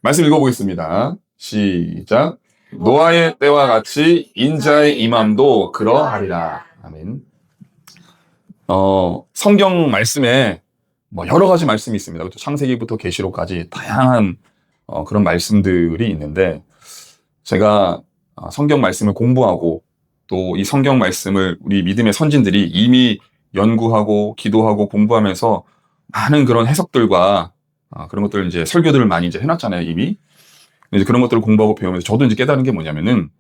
말씀 읽어보겠습니다. 시작. 노아의 때와 같이 인자의 임함도 그러하리라. 아멘. 성경 말씀에 여러 가지 말씀이 있습니다. 창세기부터 계시록까지 다양한 그런 말씀들이 있는데, 제가 성경 말씀을 공부하고 또 이 성경 말씀을 우리 믿음의 선진들이 이미 연구하고 기도하고 공부하면서 많은 그런 해석들과 그런 것들 이제 설교들을 많이 이제 해놨잖아요, 이미. 이제 그런 것들을 공부하고 배우면서 저도 이제 깨달은 게 뭐냐면은,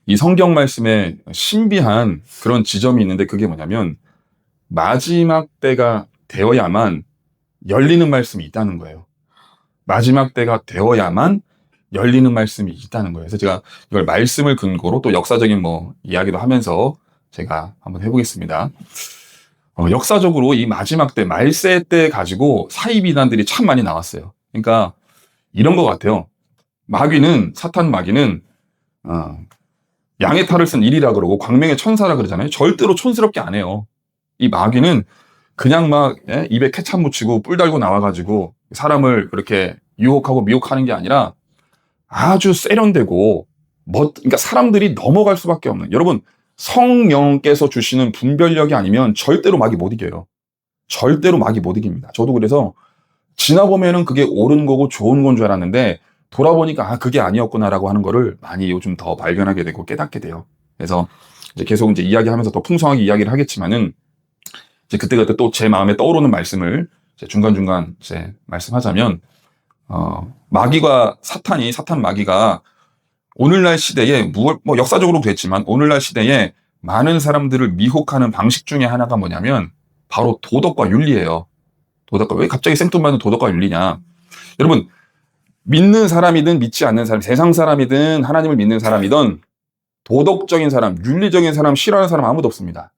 이 성경 말씀에 신비한 그런 지점이 있는데, 그게 뭐냐면 마지막 때가 되어야만 열리는 말씀이 있다는 거예요. 마지막 때가 되어야만 열리는 말씀이 있다는 거예요. 그래서 제가 이걸 말씀을 근거로 또 역사적인 이야기도 하면서 제가 한번 해보겠습니다. 역사적으로 이 마지막 때, 말세 때 가지고 사이 비난들이 참 많이 나왔어요. 그러니까 이런 것 같아요. 사탄 마귀는 양의 탈을 쓴 일이라 그러고 광명의 천사라 그러잖아요. 절대로 촌스럽게 안 해요. 이 마귀는 그냥 입에 케찹 묻히고 뿔 달고 나와가지고 사람을 그렇게 유혹하고 미혹하는 게 아니라 아주 세련되고 그러니까 사람들이 넘어갈 수밖에 없는, 여러분, 성령께서 주시는 분별력이 아니면 절대로 마귀 못 이겨요. 절대로 마귀 못 이깁니다. 저도 그래서 지나보면은 그게 옳은 거고 좋은 건 줄 알았는데, 돌아보니까 그게 아니었구나라고 하는 거를 많이 요즘 더 발견하게 되고 깨닫게 돼요. 그래서 이제 계속 이제 이야기하면서 더 풍성하게 이야기를 하겠지만은, 이제 그때그때 또 제 마음에 떠오르는 말씀을 이제 중간중간 이제 말씀하자면, 사탄 마귀가 오늘날 시대에 역사적으로 그랬지만 오늘날 시대에 많은 사람들을 미혹하는 방식 중에 하나가 뭐냐면 바로 도덕과 윤리예요. 왜 갑자기 생뚱맞은 도덕과 윤리냐? 여러분, 믿는 사람이든 믿지 않는 사람, 세상 사람이든 하나님을 믿는 사람이든 도덕적인 사람, 윤리적인 사람, 싫어하는 사람 아무도 없습니다.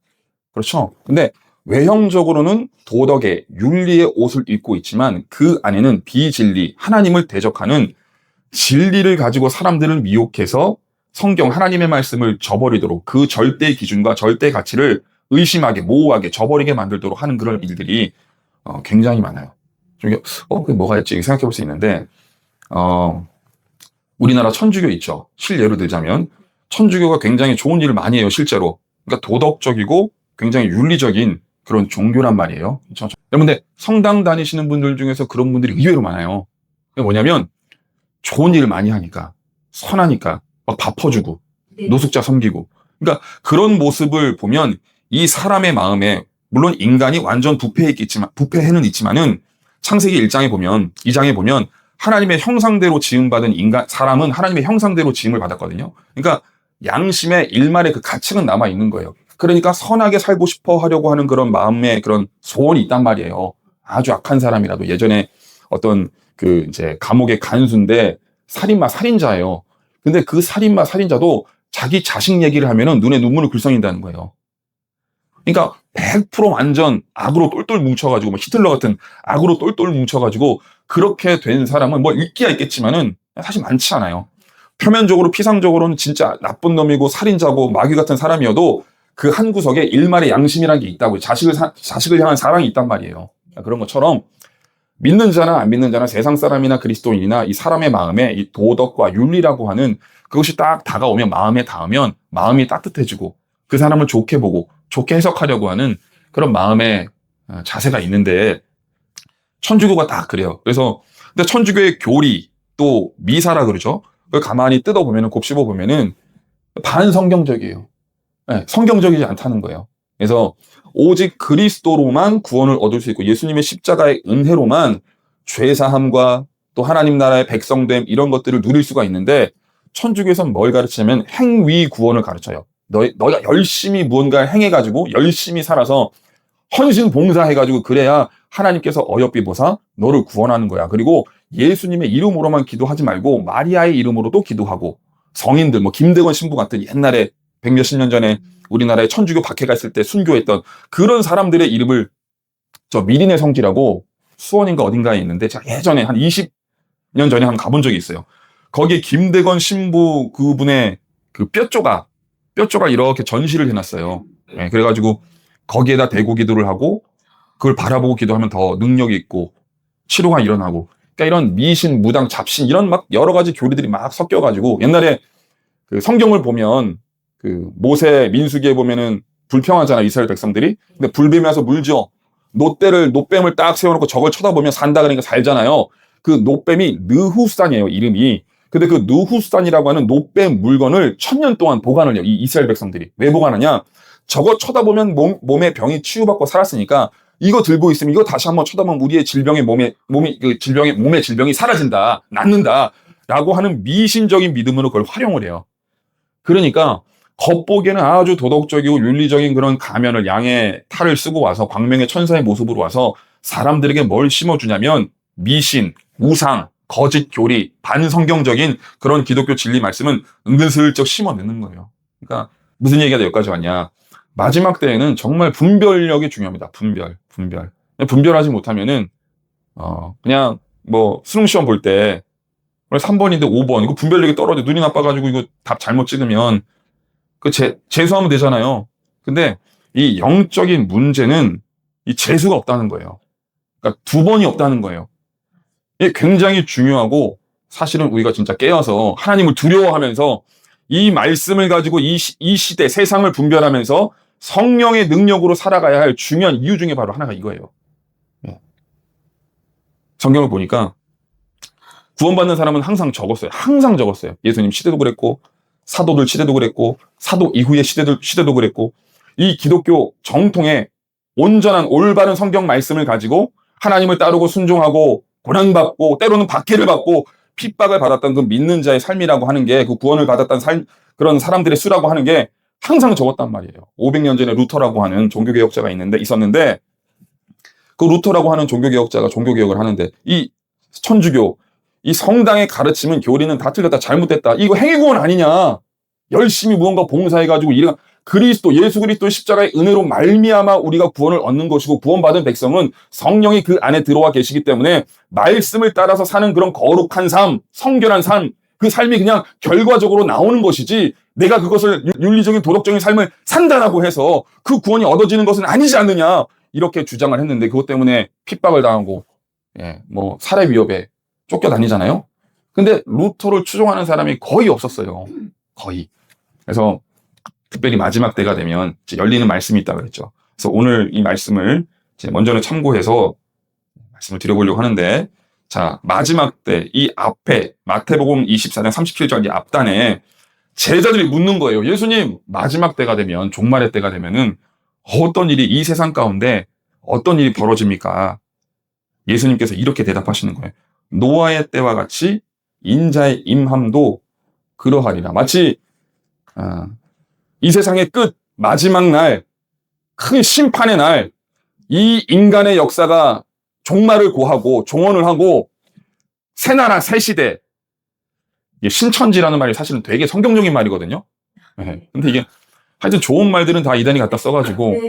그렇죠? 근데 외형적으로는 도덕의, 윤리의 옷을 입고 있지만 그 안에는 비진리, 하나님을 대적하는 진리를 가지고 사람들을 미혹해서 성경, 하나님의 말씀을 저버리도록, 그 절대 기준과 절대 가치를 의심하게, 모호하게 저버리게 만들도록 하는 그런 일들이 굉장히 많아요. 그게 뭐가였지? 생각해 볼 수 있는데, 우리나라 천주교 있죠. 실예로 들자면 천주교가 굉장히 좋은 일을 많이 해요, 실제로. 그러니까 도덕적이고 굉장히 윤리적인 그런 종교란 말이에요. 그렇죠? 여러분, 근데 성당 다니시는 분들 중에서 그런 분들이 의외로 많아요. 뭐냐면 좋은 일을 많이 하니까, 선하니까 밥 퍼주고 노숙자 섬기고, 그러니까 그런 모습을 보면 이 사람의 마음에, 물론 인간이 완전 부패해는 있지만은 창세기 2장에 보면 하나님의 형상대로 지음받은 사람은 하나님의 형상대로 지음을 받았거든요. 그러니까 양심의 일말의 그 가치는 남아 있는 거예요. 그러니까 선하게 살고 싶어 하려고 하는 그런 마음의 그런 소원이 있단 말이에요. 아주 악한 사람이라도, 예전에 어떤 이제 감옥의 간수인데 살인자예요. 근데 그 살인자도 자기 자식 얘기를 하면은 눈에 눈물을 글썽인다는 거예요. 그러니까 100% 완전 악으로 똘똘 뭉쳐가지고, 히틀러 같은 악으로 똘똘 뭉쳐가지고 그렇게 된 사람은 있기야 있겠지만은 사실 많지 않아요. 표면적으로, 피상적으로는 진짜 나쁜 놈이고 살인자고 마귀 같은 사람이어도 그 한 구석에 일말의 양심이라는 게 있다고요. 자식을 향한 사랑이 있단 말이에요. 그런 것처럼 믿는 자나 안 믿는 자나, 세상 사람이나 그리스도인이나, 이 사람의 마음에 이 도덕과 윤리라고 하는 그것이 딱 다가오면, 마음에 닿으면 마음이 따뜻해지고 그 사람을 좋게 보고 좋게 해석하려고 하는 그런 마음의 자세가 있는데, 천주교가 딱 그래요. 그래서 근데 천주교의 교리, 또 미사라 그러죠. 그걸 가만히 뜯어보면은, 곱씹어보면은 반성경적이에요. 네, 성경적이지 않다는 거예요. 그래서 오직 그리스도로만 구원을 얻을 수 있고, 예수님의 십자가의 은혜로만 죄사함과 또 하나님 나라의 백성됨, 이런 것들을 누릴 수가 있는데, 천주교에서는 뭘 가르치냐면 행위 구원을 가르쳐요. 너가 열심히 무언가를 행해가지고 열심히 살아서 헌신 봉사해가지고 그래야 하나님께서 어여삐 보사 너를 구원하는 거야. 그리고 예수님의 이름으로만 기도하지 말고 마리아의 이름으로도 기도하고, 성인들 김대건 신부 같은 옛날에 100몇십 년 전에 우리나라에 천주교 박해가 있을 때 순교했던 그런 사람들의 이름을, 미린의 성지라고 수원인가 어딘가에 있는데, 제가 예전에 한 20년 전에 한번 가본 적이 있어요. 거기에 김대건 신부 그분의 그 뼈조각 이렇게 전시를 해놨어요. 네, 그래가지고 거기에다 대고 기도를 하고 그걸 바라보고 기도하면 더 능력이 있고 치료가 일어나고, 그러니까 이런 미신, 무당, 잡신 이런 막 여러 가지 교리들이 막 섞여가지고 옛날에 그 성경을 보면 그 모세 민수기에 보면은 불평하잖아 이스라엘 백성들이. 근데 불뱀에서 물죠. 노뱀을 딱 세워놓고 저걸 쳐다보면 산다 그러니까 살잖아요. 그 노뱀이 느후산이에요 이름이. 근데 그 느후산이라고 하는 노뱀 물건을 1000년 동안 보관을 해요 이 이스라엘 백성들이. 왜 보관하냐? 저거 쳐다보면 몸의 병이 치유받고 살았으니까 이거 들고 있으면 이거 다시 한번 쳐다보면 우리의 몸의 질병이 사라진다, 낫는다라고 하는 미신적인 믿음으로 그걸 활용을 해요. 그러니까 겉보기에는 아주 도덕적이고 윤리적인 그런 가면을 양의 탈을 쓰고 와서 광명의 천사의 모습으로 와서 사람들에게 뭘 심어주냐면 미신, 우상, 거짓 교리, 반성경적인 그런 기독교 진리 말씀은 은근슬쩍 심어내는 거예요. 그러니까 무슨 얘기가 여기까지 왔냐? 마지막 때에는 정말 분별력이 중요합니다. 분별하지 못하면은 그냥 뭐 수능 시험 볼 때 3번인데 5번 이거 분별력이 떨어져 눈이 나빠가지고 이거 답 잘못 찍으면 그 재수하면 되잖아요. 근데 이 영적인 문제는 이 재수가 없다는 거예요. 그러니까 2번이 없다는 거예요. 이게 굉장히 중요하고 사실은 우리가 진짜 깨어서 하나님을 두려워하면서 이 말씀을 가지고 이 시대 세상을 분별하면서 성령의 능력으로 살아가야 할 중요한 이유 중에 바로 하나가 이거예요. 성경을 보니까 구원받는 사람은 항상 적었어요. 예수님 시대도 그랬고 사도들 시대도 그랬고 사도 이후의 시대도 그랬고 이 기독교 정통의 온전한 올바른 성경 말씀을 가지고 하나님을 따르고 순종하고 고난받고 때로는 박해를 받고 핍박을 받았던 그 믿는 자의 삶이라고 하는 게 그 구원을 받았던 그런 사람들의 수라고 하는 게 항상 적었단 말이에요. 500년 전에 루터라고 하는 종교개혁자가 있었는데 그 루터라고 하는 종교개혁자가 종교개혁을 하는데 이 천주교 이 성당의 가르침은 교리는 다 틀렸다 잘못됐다 이거 행위구원 아니냐 열심히 무언가 봉사해가지고 예수 그리스도의 십자가의 은혜로 말미암아 우리가 구원을 얻는 것이고 구원받은 백성은 성령이 그 안에 들어와 계시기 때문에 말씀을 따라서 사는 그런 거룩한 삶, 성결한 삶 그 삶이 그냥 결과적으로 나오는 것이지 내가 그것을 윤리적인 도덕적인 삶을 산다라고 해서 그 구원이 얻어지는 것은 아니지 않느냐 이렇게 주장을 했는데 그것 때문에 핍박을 당하고 뭐 살해 위협에 쫓겨다니잖아요. 근데 루터를 추종하는 사람이 거의 없었어요. 거의. 그래서 특별히 마지막 때가 되면 이제 열리는 말씀이 있다고 그랬죠. 그래서 오늘 이 말씀을 이제 먼저는 참고해서 말씀을 드려보려고 하는데 자, 마지막 때 이 앞에 마태복음 24장 37절 이 앞단에 제자들이 묻는 거예요. 예수님, 마지막 때가 되면 종말의 때가 되면은 어떤 일이 이 세상 가운데 어떤 일이 벌어집니까? 예수님께서 이렇게 대답하시는 거예요. 노아의 때와 같이 인자의 임함도 그러하리라. 마치 이 세상의 끝 마지막 날, 큰 심판의 날, 이 인간의 역사가 종말을 고하고 종언을 하고 새 나라 새 시대. 신천지라는 말이 사실은 되게 성경적인 말이거든요. 근데 이게 하여튼 좋은 말들은 다 이단이 갖다 써가지고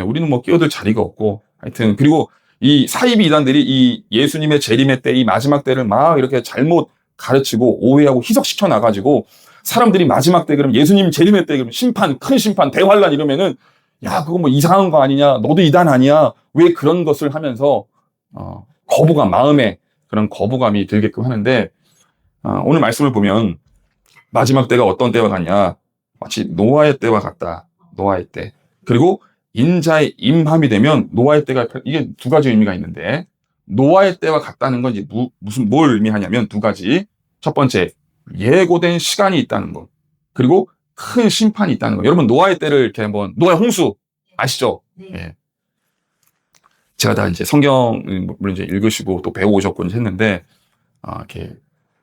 우리는 뭐 끼어들 자리가 없고 하여튼 그리고 이 사이비 이단들이 이 예수님의 재림의 때 이 마지막 때를 막 이렇게 잘못 가르치고 오해하고 희석시켜 나가지고 사람들이 마지막 때 그럼 예수님 재림의 때 그럼 심판 큰 심판 대환란 이러면은 야 그거 뭐 이상한 거 아니냐 너도 이단 아니야 왜 그런 것을 하면서 거부감 마음에 그런 거부감이 들게끔 하는데 오늘 말씀을 보면 마지막 때가 어떤 때와 같냐 마치 노아의 때와 같다. 노아의 때 그리고 인자의 임함이 되면 노아의 때가 이게 두 가지 의미가 있는데 노아의 때와 같다는 건 이제 뭘 의미하냐면 두 가지. 첫 번째 예고된 시간이 있다는 것 그리고 큰 심판이 있다는 것. 여러분 노아의 때를 이렇게 한번 노아의 홍수 아시죠? 예. 제가 다 이제 성경을 물론 이제 읽으시고 또 배워오셨고 했는데 이렇게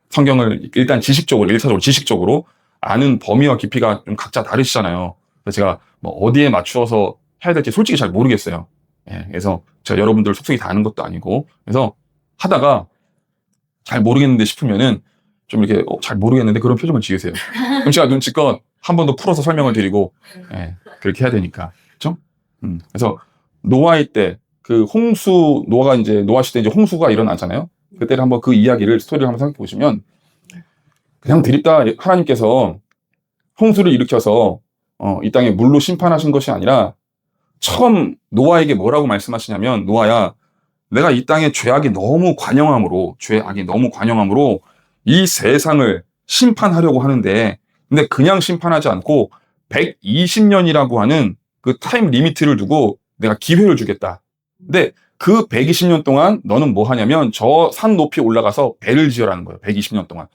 성경을 일단 일차적으로 지식적으로 아는 범위와 깊이가 좀 각자 다르시잖아요. 그래서 제가 뭐 어디에 맞추어서 해야 될지 솔직히 잘 모르겠어요. 예, 그래서 제가 여러분들 속속이 다 아는 것도 아니고 그래서 하다가 잘 모르겠는데 싶으면은 좀 이렇게 잘 모르겠는데 그런 표정을 지으세요. 그럼 제가 눈치껏 한 번 더 풀어서 설명을 드리고 그렇게 해야 되니까 그렇죠? 그래서 노아의 때 그 홍수 노아가 이제 노아 시대 이제 홍수가 일어나잖아요. 그때를 한번 그 이야기를 스토리를 한번 생각해 보시면 그냥 드립다 하나님께서 홍수를 일으켜서 이 땅에 물로 심판하신 것이 아니라 처음 노아에게 뭐라고 말씀하시냐면 노아야 내가 이 땅에 죄악이 너무 관영함으로 이 세상을 심판하려고 하는데, 근데 그냥 심판하지 않고 120년이라고 하는 그 타임 리미트를 두고 내가 기회를 주겠다. 근데 그 120년 동안 너는 뭐 하냐면 저 산 높이 올라가서 배를 지으라는 거예요. 120년 동안.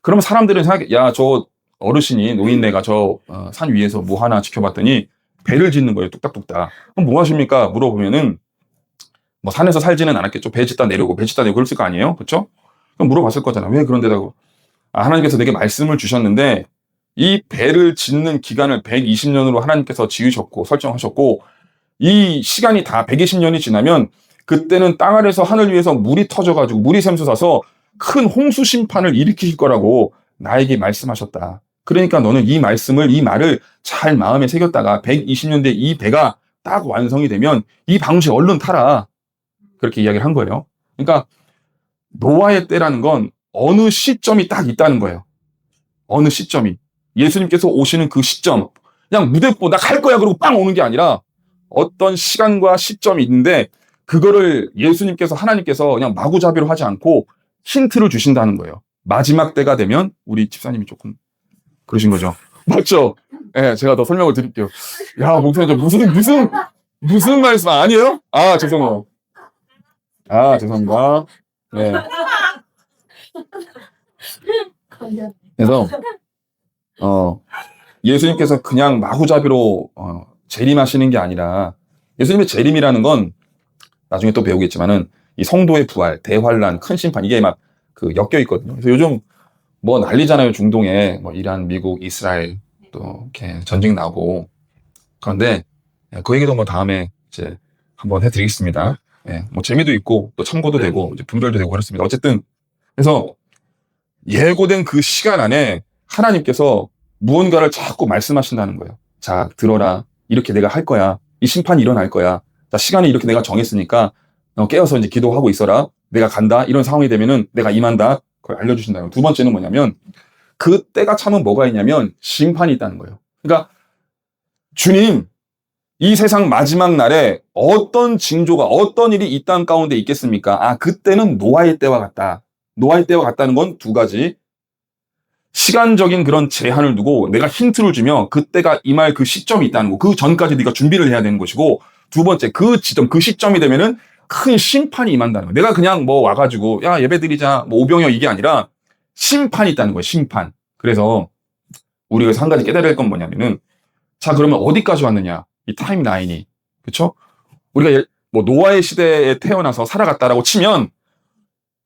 그러면 사람들은 생각해, 야, 저 어르신이, 노인네가 저 산 위에서 뭐 하나 지켜봤더니 배를 짓는 거예요. 뚝딱뚝딱. 그럼 뭐 하십니까? 물어보면은 뭐 산에서 살지는 않았겠죠. 배 짓다 내려오고 배 짓다 내고 그랬을 거 아니에요? 그렇죠? 그럼 물어봤을 거잖아. 왜 그런 데다가. 하나님께서 내게 말씀을 주셨는데 이 배를 짓는 기간을 120년으로 하나님께서 지으셨고 설정하셨고, 이 시간이 다 120년이 지나면 그때는 땅 아래서 하늘 위에서 물이 터져가지고 물이 샘솟아서 큰 홍수 심판을 일으키실 거라고 나에게 말씀하셨다. 그러니까 너는 이 말을 잘 마음에 새겼다가 120년 뒤에 이 배가 딱 완성이 되면 이 방주에 얼른 타라. 그렇게 이야기를 한 거예요. 그러니까 노아의 때라는 건 어느 시점이 딱 있다는 거예요. 어느 시점이. 예수님께서 오시는 그 시점. 그냥 무대포 나 갈 거야 그러고 빵 오는 게 아니라 어떤 시간과 시점이 있는데 그거를 예수님께서, 하나님께서 그냥 마구잡이로 하지 않고 힌트를 주신다는 거예요. 마지막 때가 되면 우리 집사님이 조금 그러신 거죠. 맞죠? 예, 네, 제가 더 설명을 드릴게요. 야, 목사님, 무슨 말씀 아니에요? 죄송해요. 죄송합니다. 네. 그래서 예수님께서 그냥 마구잡이로 재림하시는 게 아니라, 예수님의 재림이라는 건 나중에 또 배우겠지만은 이 성도의 부활, 대환란, 큰 심판, 이게 막 그 엮여 있거든요. 그래서 요즘 뭐 난리잖아요. 중동에 뭐 이란, 미국, 이스라엘 또 이렇게 전쟁 나고. 그런데 그 얘기도 뭐 다음에 이제 한번 해드리겠습니다. 예, 뭐 재미도 있고 또 참고도 되고 이제 분별도 되고 그렇습니다. 어쨌든 그래서 예고된 그 시간 안에 하나님께서 무언가를 자꾸 말씀하신다는 거예요. 자, 들어라. 이렇게 내가 할 거야. 이 심판이 일어날 거야. 자, 시간이 이렇게 내가 정했으니까 깨어서 이제 기도하고 있어라. 내가 간다. 이런 상황이 되면은 내가 임한다. 그걸 알려주신다는 거예요. 두 번째는 뭐냐면 그 때가 참은 뭐가 있냐면 심판이 있다는 거예요. 그러니까 주님, 이 세상 마지막 날에 어떤 징조가, 어떤 일이 이 땅 가운데 있겠습니까? 그때는 노아의 때와 같다. 노아의 때와 같다는 건 두 가지. 시간적인 그런 제한을 두고 내가 힌트를 주며 그때가 임할 그 시점이 있다는 거. 그 전까지 네가 준비를 해야 되는 것이고, 두 번째, 그 지점, 그 시점이 되면은 큰 심판이 임한다는 거. 내가 그냥 뭐 와가지고 야, 예배 드리자, 뭐 오병이어, 이게 아니라 심판이 있다는 거예요. 심판. 그래서 우리가 한 가지 깨달아야 할 건 뭐냐면은, 자, 그러면 어디까지 왔느냐? 이 타임라인이. 그렇죠? 우리가 뭐 노아의 시대에 태어나서 살아갔다라고 치면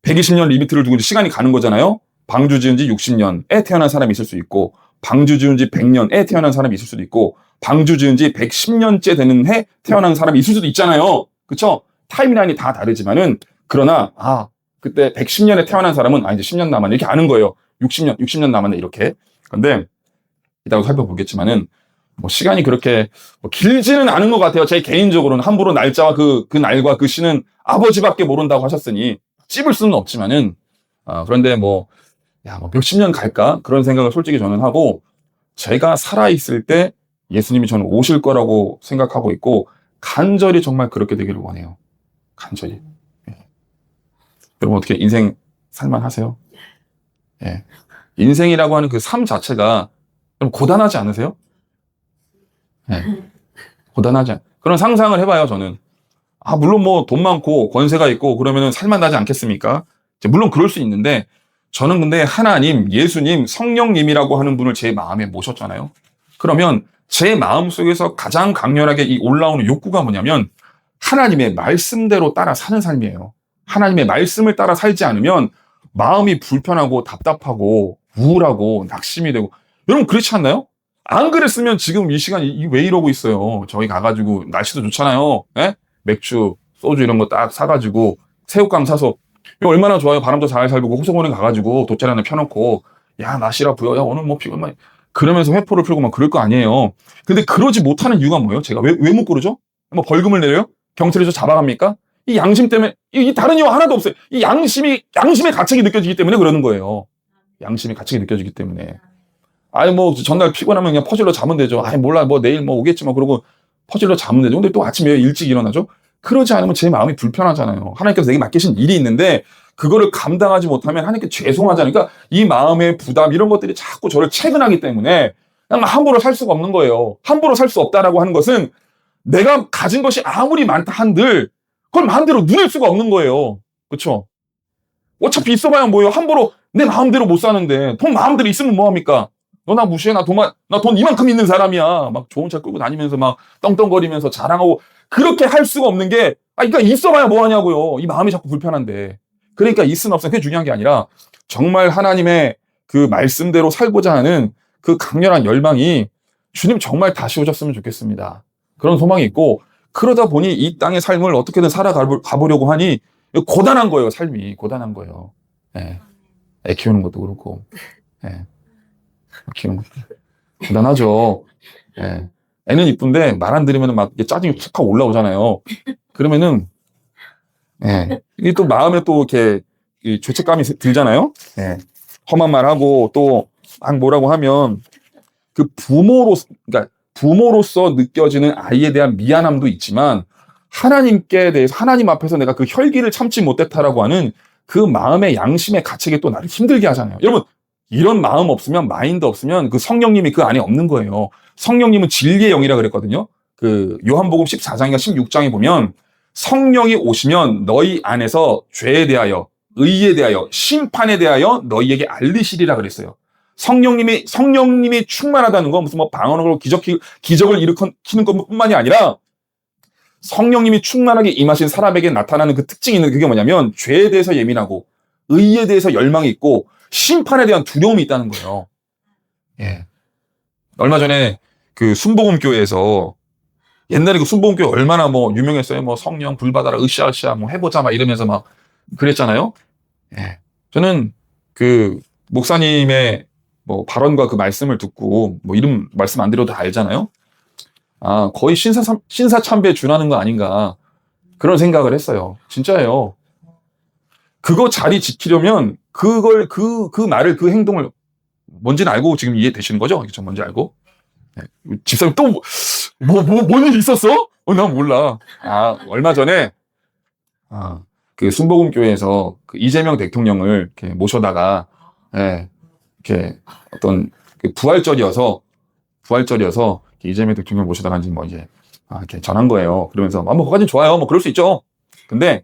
120년 리미트를 두고 시간이 가는 거잖아요. 방주 지은 지 60년에 태어난 사람이 있을 수 있고, 방주 지은 지 100년에 태어난 사람이 있을 수도 있고, 방주 지은 지 110년째 되는 해 태어난 사람이 있을 수도 있잖아요. 그쵸? 타임라인이 다 다르지만은, 그러나, 그때 110년에 태어난 사람은, 이제 10년 남았네. 이렇게 아는 거예요. 60년 남았네. 이렇게. 근데, 이따가 살펴보겠지만은, 뭐, 시간이 그렇게, 길지는 않은 것 같아요. 제 개인적으로는. 함부로 날짜와 그 날과 그 시는 아버지밖에 모른다고 하셨으니, 찝을 수는 없지만은, 그런데 뭐 몇십 년 갈까? 그런 생각을 솔직히 저는 하고, 제가 살아있을 때 예수님이 저는 오실 거라고 생각하고 있고, 간절히 정말 그렇게 되기를 원해요. 간절히. 예. 여러분 어떻게 인생 살만하세요? 예. 인생이라고 하는 그 삶 자체가 좀 고단하지 않으세요? 예. 그런 상상을 해봐요, 저는. 물론 뭐 돈 많고 권세가 있고 그러면은 살만하지 않겠습니까? 물론 그럴 수 있는데, 저는 근데 하나님, 예수님, 성령님이라고 하는 분을 제 마음에 모셨잖아요. 그러면 제 마음 속에서 가장 강렬하게 이 올라오는 욕구가 뭐냐면 하나님의 말씀대로 따라 사는 삶이에요. 하나님의 말씀을 따라 살지 않으면 마음이 불편하고 답답하고 우울하고 낙심이 되고. 여러분 그렇지 않나요? 안 그랬으면 지금 이 시간 왜 이러고 있어요. 저기 가가지고 날씨도 좋잖아요. 예? 맥주, 소주 이런 거 딱 사가지고 새우깡 사서, 얼마나 좋아요. 바람도 잘 살고 호수공원에 가가지고 돗자리 하나 펴놓고, 야, 날씨라 부여. 야, 오늘 뭐 피곤만. 그러면서 회포를 풀고 막 그럴 거 아니에요. 근데 그러지 못하는 이유가 뭐예요? 제가 왜 못 그러죠? 뭐 벌금을 내려요? 경찰이 저 잡아갑니까? 이 양심 때문에, 이 다른 이유 하나도 없어요. 이 양심의 가책이 느껴지기 때문에 그러는 거예요. 양심의 가책이 느껴지기 때문에. 뭐 전날 피곤하면 그냥 퍼즐로 자면 되죠. 몰라, 뭐 내일 뭐 오겠지 뭐 그러고 퍼즐로 자면 되죠. 근데 또 아침에 일찍 일어나죠? 그러지 않으면 제 마음이 불편하잖아요. 하나님께서 내게 맡기신 일이 있는데 그거를 감당하지 못하면 하나님께 죄송하잖아요. 그러니까 이 마음의 부담 이런 것들이 자꾸 저를 채근하기 때문에 그냥 함부로 살 수가 없는 거예요. 함부로 살 수 없다라고 하는 것은 내가 가진 것이 아무리 많다 한들 그걸 마음대로 누릴 수가 없는 거예요. 그렇죠? 어차피 있어봐야 뭐예요. 함부로 내 마음대로 못 사는데 돈 마음대로 있으면 뭐합니까? 너 나 무시해. 나 돈 이만큼 있는 사람이야. 막 좋은 차 끌고 다니면서 막 떵떵거리면서 자랑하고 그렇게 할 수가 없는 게 그러니까 있어봐야 뭐하냐고요. 이 마음이 자꾸 불편한데. 그러니까 있으나 없으나 그게 중요한 게 아니라 정말 하나님의 그 말씀대로 살고자 하는 그 강렬한 열망이 주님 정말 다시 오셨으면 좋겠습니다. 그런 소망이 있고 그러다 보니 이 땅의 삶을 어떻게든 살아가보려고 하니 고단한 거예요. 삶이 고단한 거예요. 예. 애 키우는 것도 그렇고 예. 키우는 것도 고단하죠. 예. 애는 이쁜데 말 안 들으면 막 짜증이 푹 하고 올라오잖아요. 그러면은 예. 이게 또 마음에 또 이렇게 죄책감이 들잖아요. 예. 험한 말 하고 또 막 뭐라고 하면 그 그러니까 부모로서 느껴지는 아이에 대한 미안함도 있지만 하나님께 대해서 하나님 앞에서 내가 그 혈기를 참지 못했다라고 하는 그 마음의 양심의 가책이 또 나를 힘들게 하잖아요. 여러분 이런 마음 없으면 마인드 없으면 그 성령님이 그 안에 없는 거예요. 성령님은 진리의 영이라 그랬거든요. 그 요한복음 14장인가 16장에 보면 성령이 오시면 너희 안에서 죄에 대하여 의에 대하여 심판에 대하여 너희에게 알리시리라 그랬어요. 성령님이 충만하다는 건 무슨 뭐 방언으로 기적을 일으키는 것뿐만이 아니라 성령님이 충만하게 임하신 사람에게 나타나는 그 특징이 있는 그게 뭐냐면 죄에 대해서 예민하고 의에 대해서 열망이 있고 심판에 대한 두려움이 있다는 거예요. 예. 얼마 전에 그 순복음교회에서 옛날에 그 순복음교회 얼마나 뭐 유명했어요. 뭐 성령 불받아라 으쌰으쌰 뭐 해보자 막 이러면서 막 그랬잖아요. 예. 저는 그 목사님의 뭐 발언과 그 말씀을 듣고 뭐 이름 말씀 안 드려도 다 알잖아요. 아, 거의 신사참배에 준하는 거 아닌가 그런 생각을 했어요. 진짜예요. 그거 자리 지키려면 그걸 그 말을 그 행동을 뭔지는 알고 지금 이해되시는 거죠? 저 뭔지 알고? 네. 집사님 또 뭔 일 있었어? 난 몰라. 아, 얼마 전에 그 순복음교회에서 그 이재명 대통령을 이렇게 모셔다가 예, 이렇게 어떤 그 부활절이어서 이재명 대통령을 모셔다가 이제 뭐 이제 이렇게 전한 거예요. 그러면서 뭐 그거까지는 좋아요. 뭐 그럴 수 있죠. 근데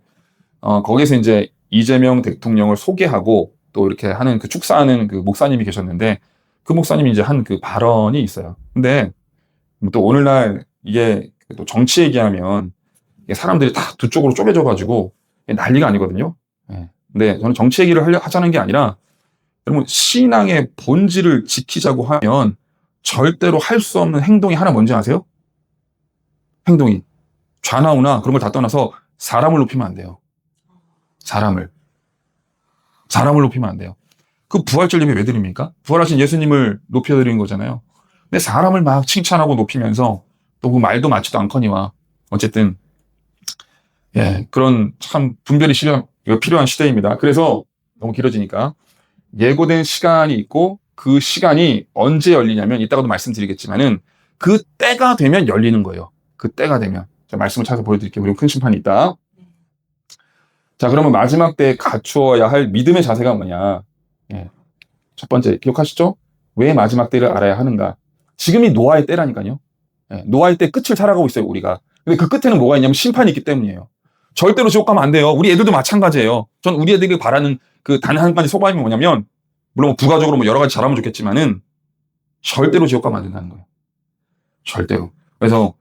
거기서 이제 이재명 대통령을 소개하고 또 이렇게 하는 그 축사하는 그 목사님이 계셨는데 그 목사님이 이제 한 그 발언이 있어요. 근데 또 오늘날 이게 또 정치 얘기하면 사람들이 다 두 쪽으로 쪼개져 가지고 난리가 아니거든요. 예. 근데 저는 정치 얘기를 하자는 게 아니라 여러분 신앙의 본질을 지키자고 하면 절대로 할 수 없는 행동이 하나 뭔지 아세요? 행동이 좌나우나 그런 걸 다 떠나서 사람을 높이면 안 돼요. 사람을 높이면 안 돼요. 그 부활절 예배 왜 드립니까? 부활하신 예수님을 높여드리는 거잖아요. 근데 사람을 막 칭찬하고 높이면서 또 그 말도 맞지도 않거니와 어쨌든 예, 그런 참 분별이 필요한 시대입니다. 그래서 너무 길어지니까 예고된 시간이 있고 그 시간이 언제 열리냐면 이따가도 말씀드리겠지만은 그 때가 되면 열리는 거예요. 그 때가 되면. 자, 말씀을 찾아서 보여드릴게요. 그리고 큰 심판이 있다. 자, 그러면 마지막 때에 갖추어야 할 믿음의 자세가 뭐냐. 예. 첫 번째, 기억하시죠? 왜 마지막 때를 알아야 하는가? 지금이 노아의 때라니까요. 예. 노아의 때 끝을 살아가고 있어요, 우리가. 근데 그 끝에는 뭐가 있냐면 심판이 있기 때문이에요. 절대로 지옥 가면 안 돼요. 우리 애들도 마찬가지예요. 전 우리 애들이 바라는 그 단 한 가지 소망이 뭐냐면, 물론 뭐 부가적으로 뭐 여러 가지 잘하면 좋겠지만은, 절대로 지옥 가면 안 된다는 거예요. 절대로. 그래서,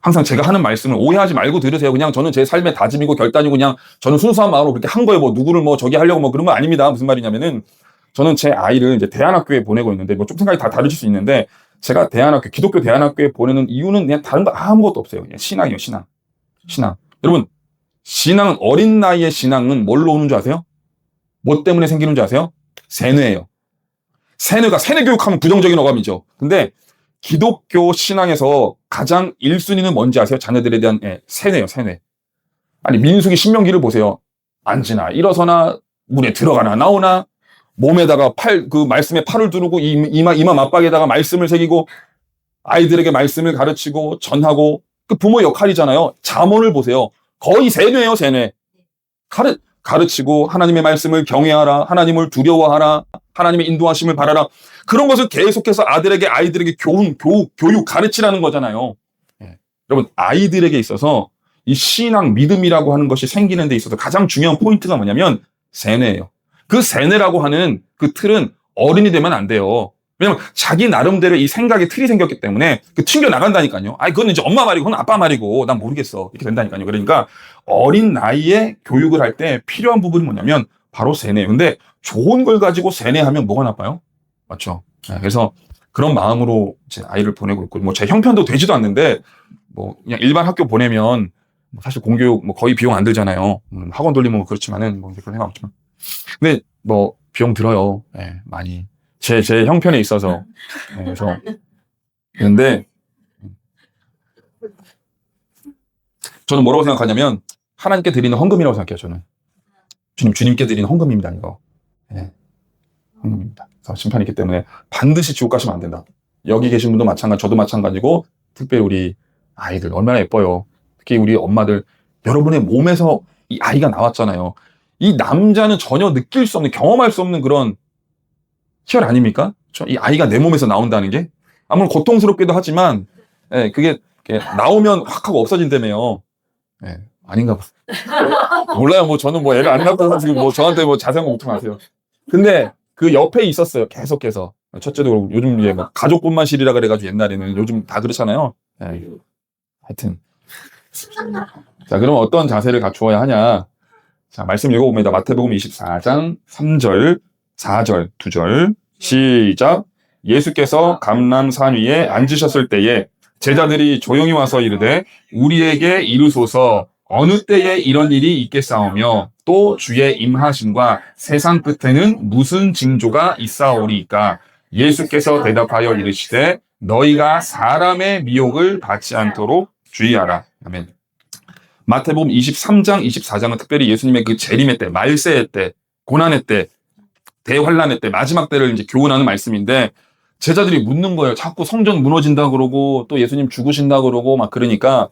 항상 제가 하는 말씀을 오해하지 말고 들으세요. 그냥 저는 제 삶의 다짐이고 결단이고 그냥 저는 순수한 마음으로 그렇게 한 거예요. 뭐 누구를 뭐 저기 하려고 뭐 그런 건 아닙니다. 무슨 말이냐면은, 저는 제 아이를 이제 대안학교에 보내고 있는데, 뭐 좀 생각이 다 다르실 수 있는데, 제가 기독교 대안학교에 보내는 이유는 그냥 다른 거 아무것도 없어요. 그냥 신앙이에요, 신앙. 여러분, 신앙은 어린 나이의 신앙은 뭘로 오는 줄 아세요? 뭐 때문에 생기는 줄 아세요? 세뇌예요. 세뇌 교육하면 부정적인 어감이죠. 근데 기독교 신앙에서 가장 1순위는 뭔지 아세요? 자녀들에 대한 세뇌예요, 세뇌. 아니, 민수기 신명기를 보세요. 앉으나 일어서나 문에 들어가나 나오나 몸에다가 그 말씀에 팔을 두르고 이마 맞박에다가 말씀을 새기고 아이들에게 말씀을 가르치고 전하고 그 부모 역할이잖아요. 잠언을 보세요. 거의 세뇌예요, 세뇌. 가르치고 하나님의 말씀을 경외하라. 하나님을 두려워하라. 하나님의 인도하심을 바라라. 그런 것을 계속해서 아이들에게 교육, 가르치라는 거잖아요. 예. 여러분, 아이들에게 있어서 이 신앙, 믿음이라고 하는 것이 생기는 데 있어서 가장 중요한 포인트가 뭐냐면 세뇌예요. 그 세뇌라고 하는 그 틀은 어른이 되면 안 돼요. 왜냐면 자기 나름대로 이 생각의 틀이 생겼기 때문에 그 튕겨 나간다니까요. 아니, 그건 이제 엄마 말이고, 그건 아빠 말이고, 난 모르겠어. 이렇게 된다니까요. 그러니까 어린 나이에 교육을 할 때 필요한 부분이 뭐냐면 바로 세뇌. 근데 좋은 걸 가지고 세뇌하면 뭐가 나빠요? 맞죠? 그래서 그런 마음으로 제 아이를 보내고 있고, 뭐 제 형편도 되지도 않는데, 뭐 그냥 일반 학교 보내면 사실 공교육 뭐 거의 비용 안 들잖아요. 학원 돌리면 뭐 그렇지만은 뭐 그런 생각 없지만. 근데 뭐 비용 들어요. 네, 많이. 제 형편에 있어서. 네, 그래서. 그런데 저는 뭐라고 생각하냐면 하나님께 드리는 헌금이라고 생각해요, 저는. 주님께 드리는 헌금입니다, 이거. 네, 헌금입니다. 그래서 심판이 있기 때문에 반드시 지옥 가시면 안 된다. 여기 계신 분도 마찬가지, 저도 마찬가지고, 특별히 우리 아이들 얼마나 예뻐요. 특히 우리 엄마들, 여러분의 몸에서 이 아이가 나왔잖아요. 이 남자는 전혀 느낄 수 없는, 경험할 수 없는 그런 희열 아닙니까? 이 아이가 내 몸에서 나온다는 게 아무런 고통스럽기도 하지만, 예, 그게 나오면 확 하고 없어진다며요. 예, 아닌가 봐. 몰라요. 뭐 저는 뭐 애를 안 낳고 지금 뭐 저한테 뭐 자세한 거 걱정하세요. 근데 그 옆에 있었어요. 계속해서. 첫째도 그렇고 요즘 이제 막 가족분만실이라 그래가지고 옛날에는 요즘 다 그렇잖아요. 예, 하여튼. 자, 그럼 어떤 자세를 갖추어야 하냐? 자, 말씀 읽어봅니다. 마태복음 24장 3절, 4절, 2절. 시작. 예수께서 감람산 위에 앉으셨을 때에 제자들이 조용히 와서 이르되 우리에게 이르소서 어느 때에 이런 일이 있겠사오며 또 주의 임하심과 세상 끝에는 무슨 징조가 있사오리이까. 예수께서 대답하여 이르시되 너희가 사람의 미혹을 받지 않도록 주의하라. 아멘. 마태복음 23장, 24장은 특별히 예수님의 그 재림의 때, 말세의 때, 고난의 때, 대환란의 때, 마지막 때를 이제 교훈하는 말씀인데 제자들이 묻는 거예요. 자꾸 성전 무너진다 그러고 또 예수님 죽으신다 그러고 막 그러니까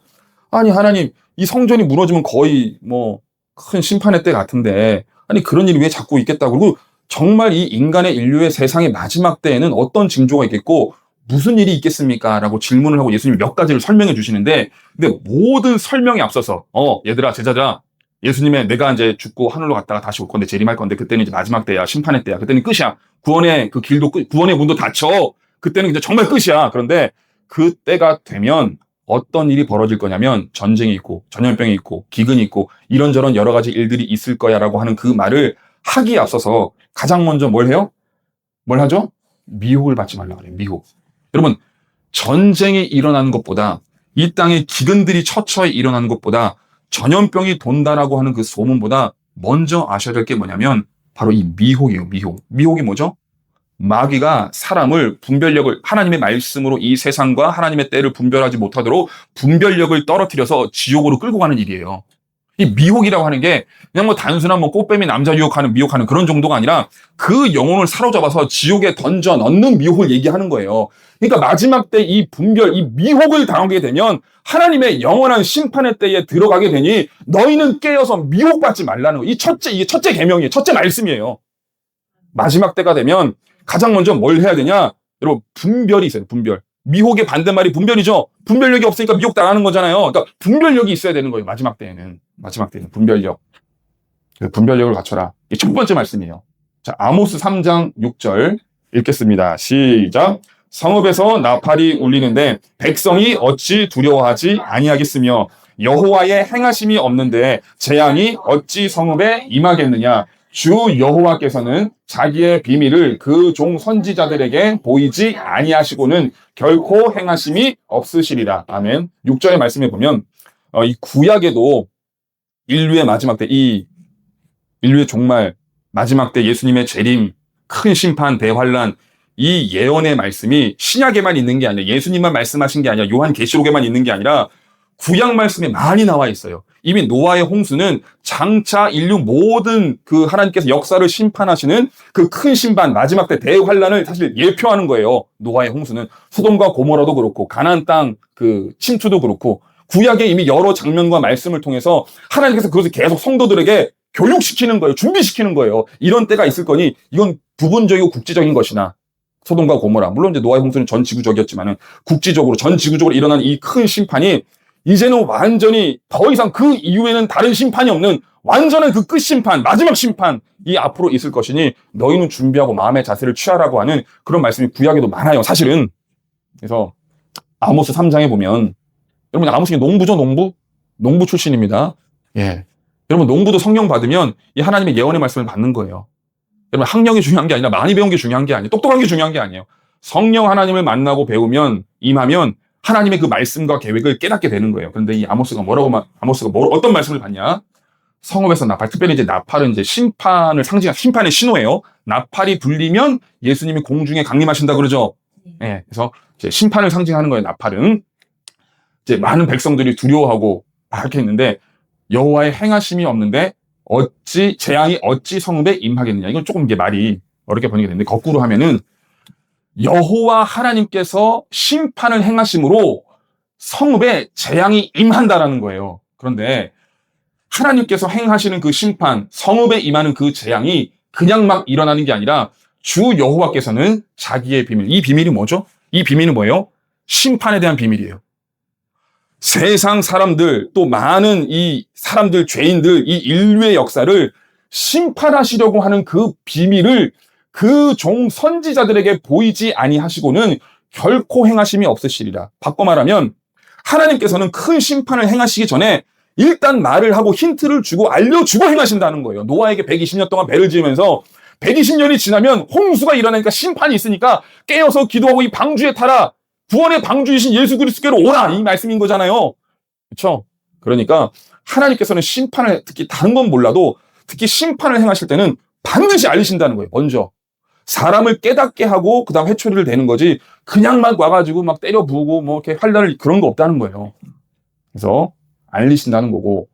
아니 하나님 이 성전이 무너지면 거의 뭐 큰 심판의 때 같은데 아니 그런 일이 왜 자꾸 있겠다고 그리고 정말 이 인간의 인류의 세상의 마지막 때에는 어떤 징조가 있겠고 무슨 일이 있겠습니까? 라고 질문을 하고 예수님이 몇 가지를 설명해 주시는데 근데 모든 설명에 앞서서 얘들아 제자들아 예수님의 내가 이제 죽고 하늘로 갔다가 다시 올 건데 재림할 건데 그때는 이제 마지막 때야 심판의 때야 그때는 끝이야 구원의 그 길도 끝 구원의 문도 닫혀 그때는 이제 정말 끝이야 그런데 그때가 되면 어떤 일이 벌어질 거냐면 전쟁이 있고 전염병이 있고 기근이 있고 이런저런 여러 가지 일들이 있을 거야라고 하는 그 말을 하기에 앞서서 가장 먼저 뭘 해요? 뭘 하죠? 미혹을 받지 말라 그래요. 미혹. 여러분 전쟁이 일어나는 것보다 이 땅에 기근들이 처처에 일어나는 것보다 전염병이 돈다라고 하는 그 소문보다 먼저 아셔야 될 게 뭐냐면 바로 이 미혹이에요. 미혹. 미혹이 뭐죠? 마귀가 사람을 분별력을 하나님의 말씀으로 이 세상과 하나님의 때를 분별하지 못하도록 분별력을 떨어뜨려서 지옥으로 끌고 가는 일이에요. 이 미혹이라고 하는 게 그냥 뭐 단순한 뭐 꽃뱀이 남자 유혹하는 미혹하는 그런 정도가 아니라 그 영혼을 사로잡아서 지옥에 던져 넣는 미혹을 얘기하는 거예요. 그러니까 마지막 때 이 분별, 이 미혹을 당하게 되면 하나님의 영원한 심판의 때에 들어가게 되니 너희는 깨어서 미혹받지 말라는 거. 이게 첫째 계명이에요. 첫째 말씀이에요. 마지막 때가 되면 가장 먼저 뭘 해야 되냐? 여러분 분별이 있어요. 분별. 미혹의 반대말이 분별이죠. 분별력이 없으니까 미혹 당하는 거잖아요. 그러니까 분별력이 있어야 되는 거예요. 마지막 때에는 분별력. 분별력을 갖춰라. 이게 첫 번째 말씀이에요. 자, 아모스 3장 6절 읽겠습니다. 시작. 성읍에서 나팔이 울리는데 백성이 어찌 두려워하지 아니하겠으며 여호와의 행하심이 없는데 재앙이 어찌 성읍에 임하겠느냐. 주 여호와께서는 자기의 비밀을 그 종 선지자들에게 보이지 아니하시고는 결코 행하심이 없으시리라. 아멘. 6절의 말씀에 보면 이 구약에도 인류의 마지막 때, 이 인류의 종말, 마지막 때 예수님의 재림, 큰 심판, 대환란, 이 예언의 말씀이 신약에만 있는 게 아니라 예수님만 말씀하신 게 아니라 요한계시록에만 있는 게 아니라 구약 말씀에 많이 나와 있어요. 이미 노아의 홍수는 장차 인류 모든 그 하나님께서 역사를 심판하시는 그 큰 심판, 마지막 때 대환란을 사실 예표하는 거예요. 노아의 홍수는 소돔과 고모라도 그렇고 가나안 땅 그 침투도 그렇고 구약에 이미 여러 장면과 말씀을 통해서 하나님께서 그것을 계속 성도들에게 교육시키는 거예요. 준비시키는 거예요. 이런 때가 있을 거니 이건 부분적이고 국지적인 것이나 소돔과 고모라, 물론 이제 노아의 홍수는 전 지구적이었지만은 국지적으로 전 지구적으로 일어난 이 큰 심판이 이제는 완전히 더 이상 그 이후에는 다른 심판이 없는 완전한 그 끝 심판, 마지막 심판이 앞으로 있을 것이니 너희는 준비하고 마음의 자세를 취하라고 하는 그런 말씀이 구약에도 많아요, 사실은. 그래서 아모스 3장에 보면, 여러분 아모스가 농부죠, 농부? 농부 출신입니다. 예. 여러분 농부도 성령 받으면 이 하나님의 예언의 말씀을 받는 거예요. 여러분 학력이 중요한 게 아니라 많이 배운 게 중요한 게 아니에요. 똑똑한 게 중요한 게 아니에요. 성령 하나님을 만나고 배우면, 임하면 하나님의 그 말씀과 계획을 깨닫게 되는 거예요. 그런데 이 아모스가 어떤 말씀을 받냐? 성읍에서 나팔, 특별히 이제 나팔은 이제 심판을 상징한 심판의 신호예요. 나팔이 불리면 예수님이 공중에 강림하신다 그러죠. 예. 그래서 이제 심판을 상징하는 거예요, 나팔은. 이제 많은 백성들이 두려워하고 이렇게 했는데 여호와의 행하심이 없는데 재앙이 어찌 성읍에 임하겠느냐. 이건 조금 이게 말이 어렵게 번역이 되는데 거꾸로 하면은 여호와 하나님께서 심판을 행하심으로 성읍에 재앙이 임한다라는 거예요. 그런데 하나님께서 행하시는 그 심판, 성읍에 임하는 그 재앙이 그냥 막 일어나는 게 아니라 주 여호와께서는 자기의 비밀, 이 비밀이 뭐죠? 이 비밀은 뭐예요? 심판에 대한 비밀이에요. 세상 사람들, 또 많은 이 사람들, 죄인들, 이 인류의 역사를 심판하시려고 하는 그 비밀을 그 종 선지자들에게 보이지 아니하시고는 결코 행하심이 없으시리라. 바꿔 말하면 하나님께서는 큰 심판을 행하시기 전에 일단 말을 하고 힌트를 주고 알려주고 행하신다는 거예요. 노아에게 120년 동안 배를 지으면서 120년이 지나면 홍수가 일어나니까 심판이 있으니까 깨어서 기도하고 이 방주에 타라. 구원의 방주이신 예수 그리스도께로 오라. 이 말씀인 거잖아요. 그렇죠? 그러니까 하나님께서는 심판을, 특히 다른 건 몰라도 특히 심판을 행하실 때는 반드시 알리신다는 거예요. 먼저 사람을 깨닫게 하고 그다음 회초리를 대는 거지 그냥 막 와가지고 막 때려 부으고 뭐 이렇게 환란을, 그런 거 없다는 거예요. 그래서 알리신다는 거고,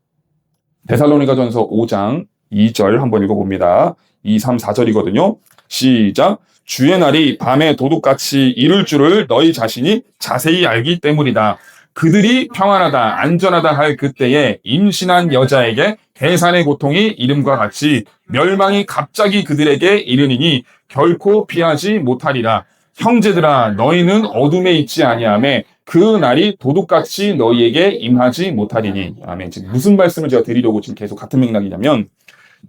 데살로니가전서 5장 2절 한번 읽어봅니다. 2, 3, 4절이거든요. 시작. 주의 날이 밤에 도둑같이 이를 줄을 너희 자신이 자세히 알기 때문이다. 그들이 평안하다, 안전하다 할 그때에 임신한 여자에게 해산의 고통이 이름과 같이 멸망이 갑자기 그들에게 이르니니 결코 피하지 못하리라. 형제들아, 너희는 어둠에 있지 아니하매 그 날이 도둑같이 너희에게 임하지 못하리니. 아멘. 지금 무슨 말씀을 제가 드리려고 지금 계속 같은 맥락이냐면,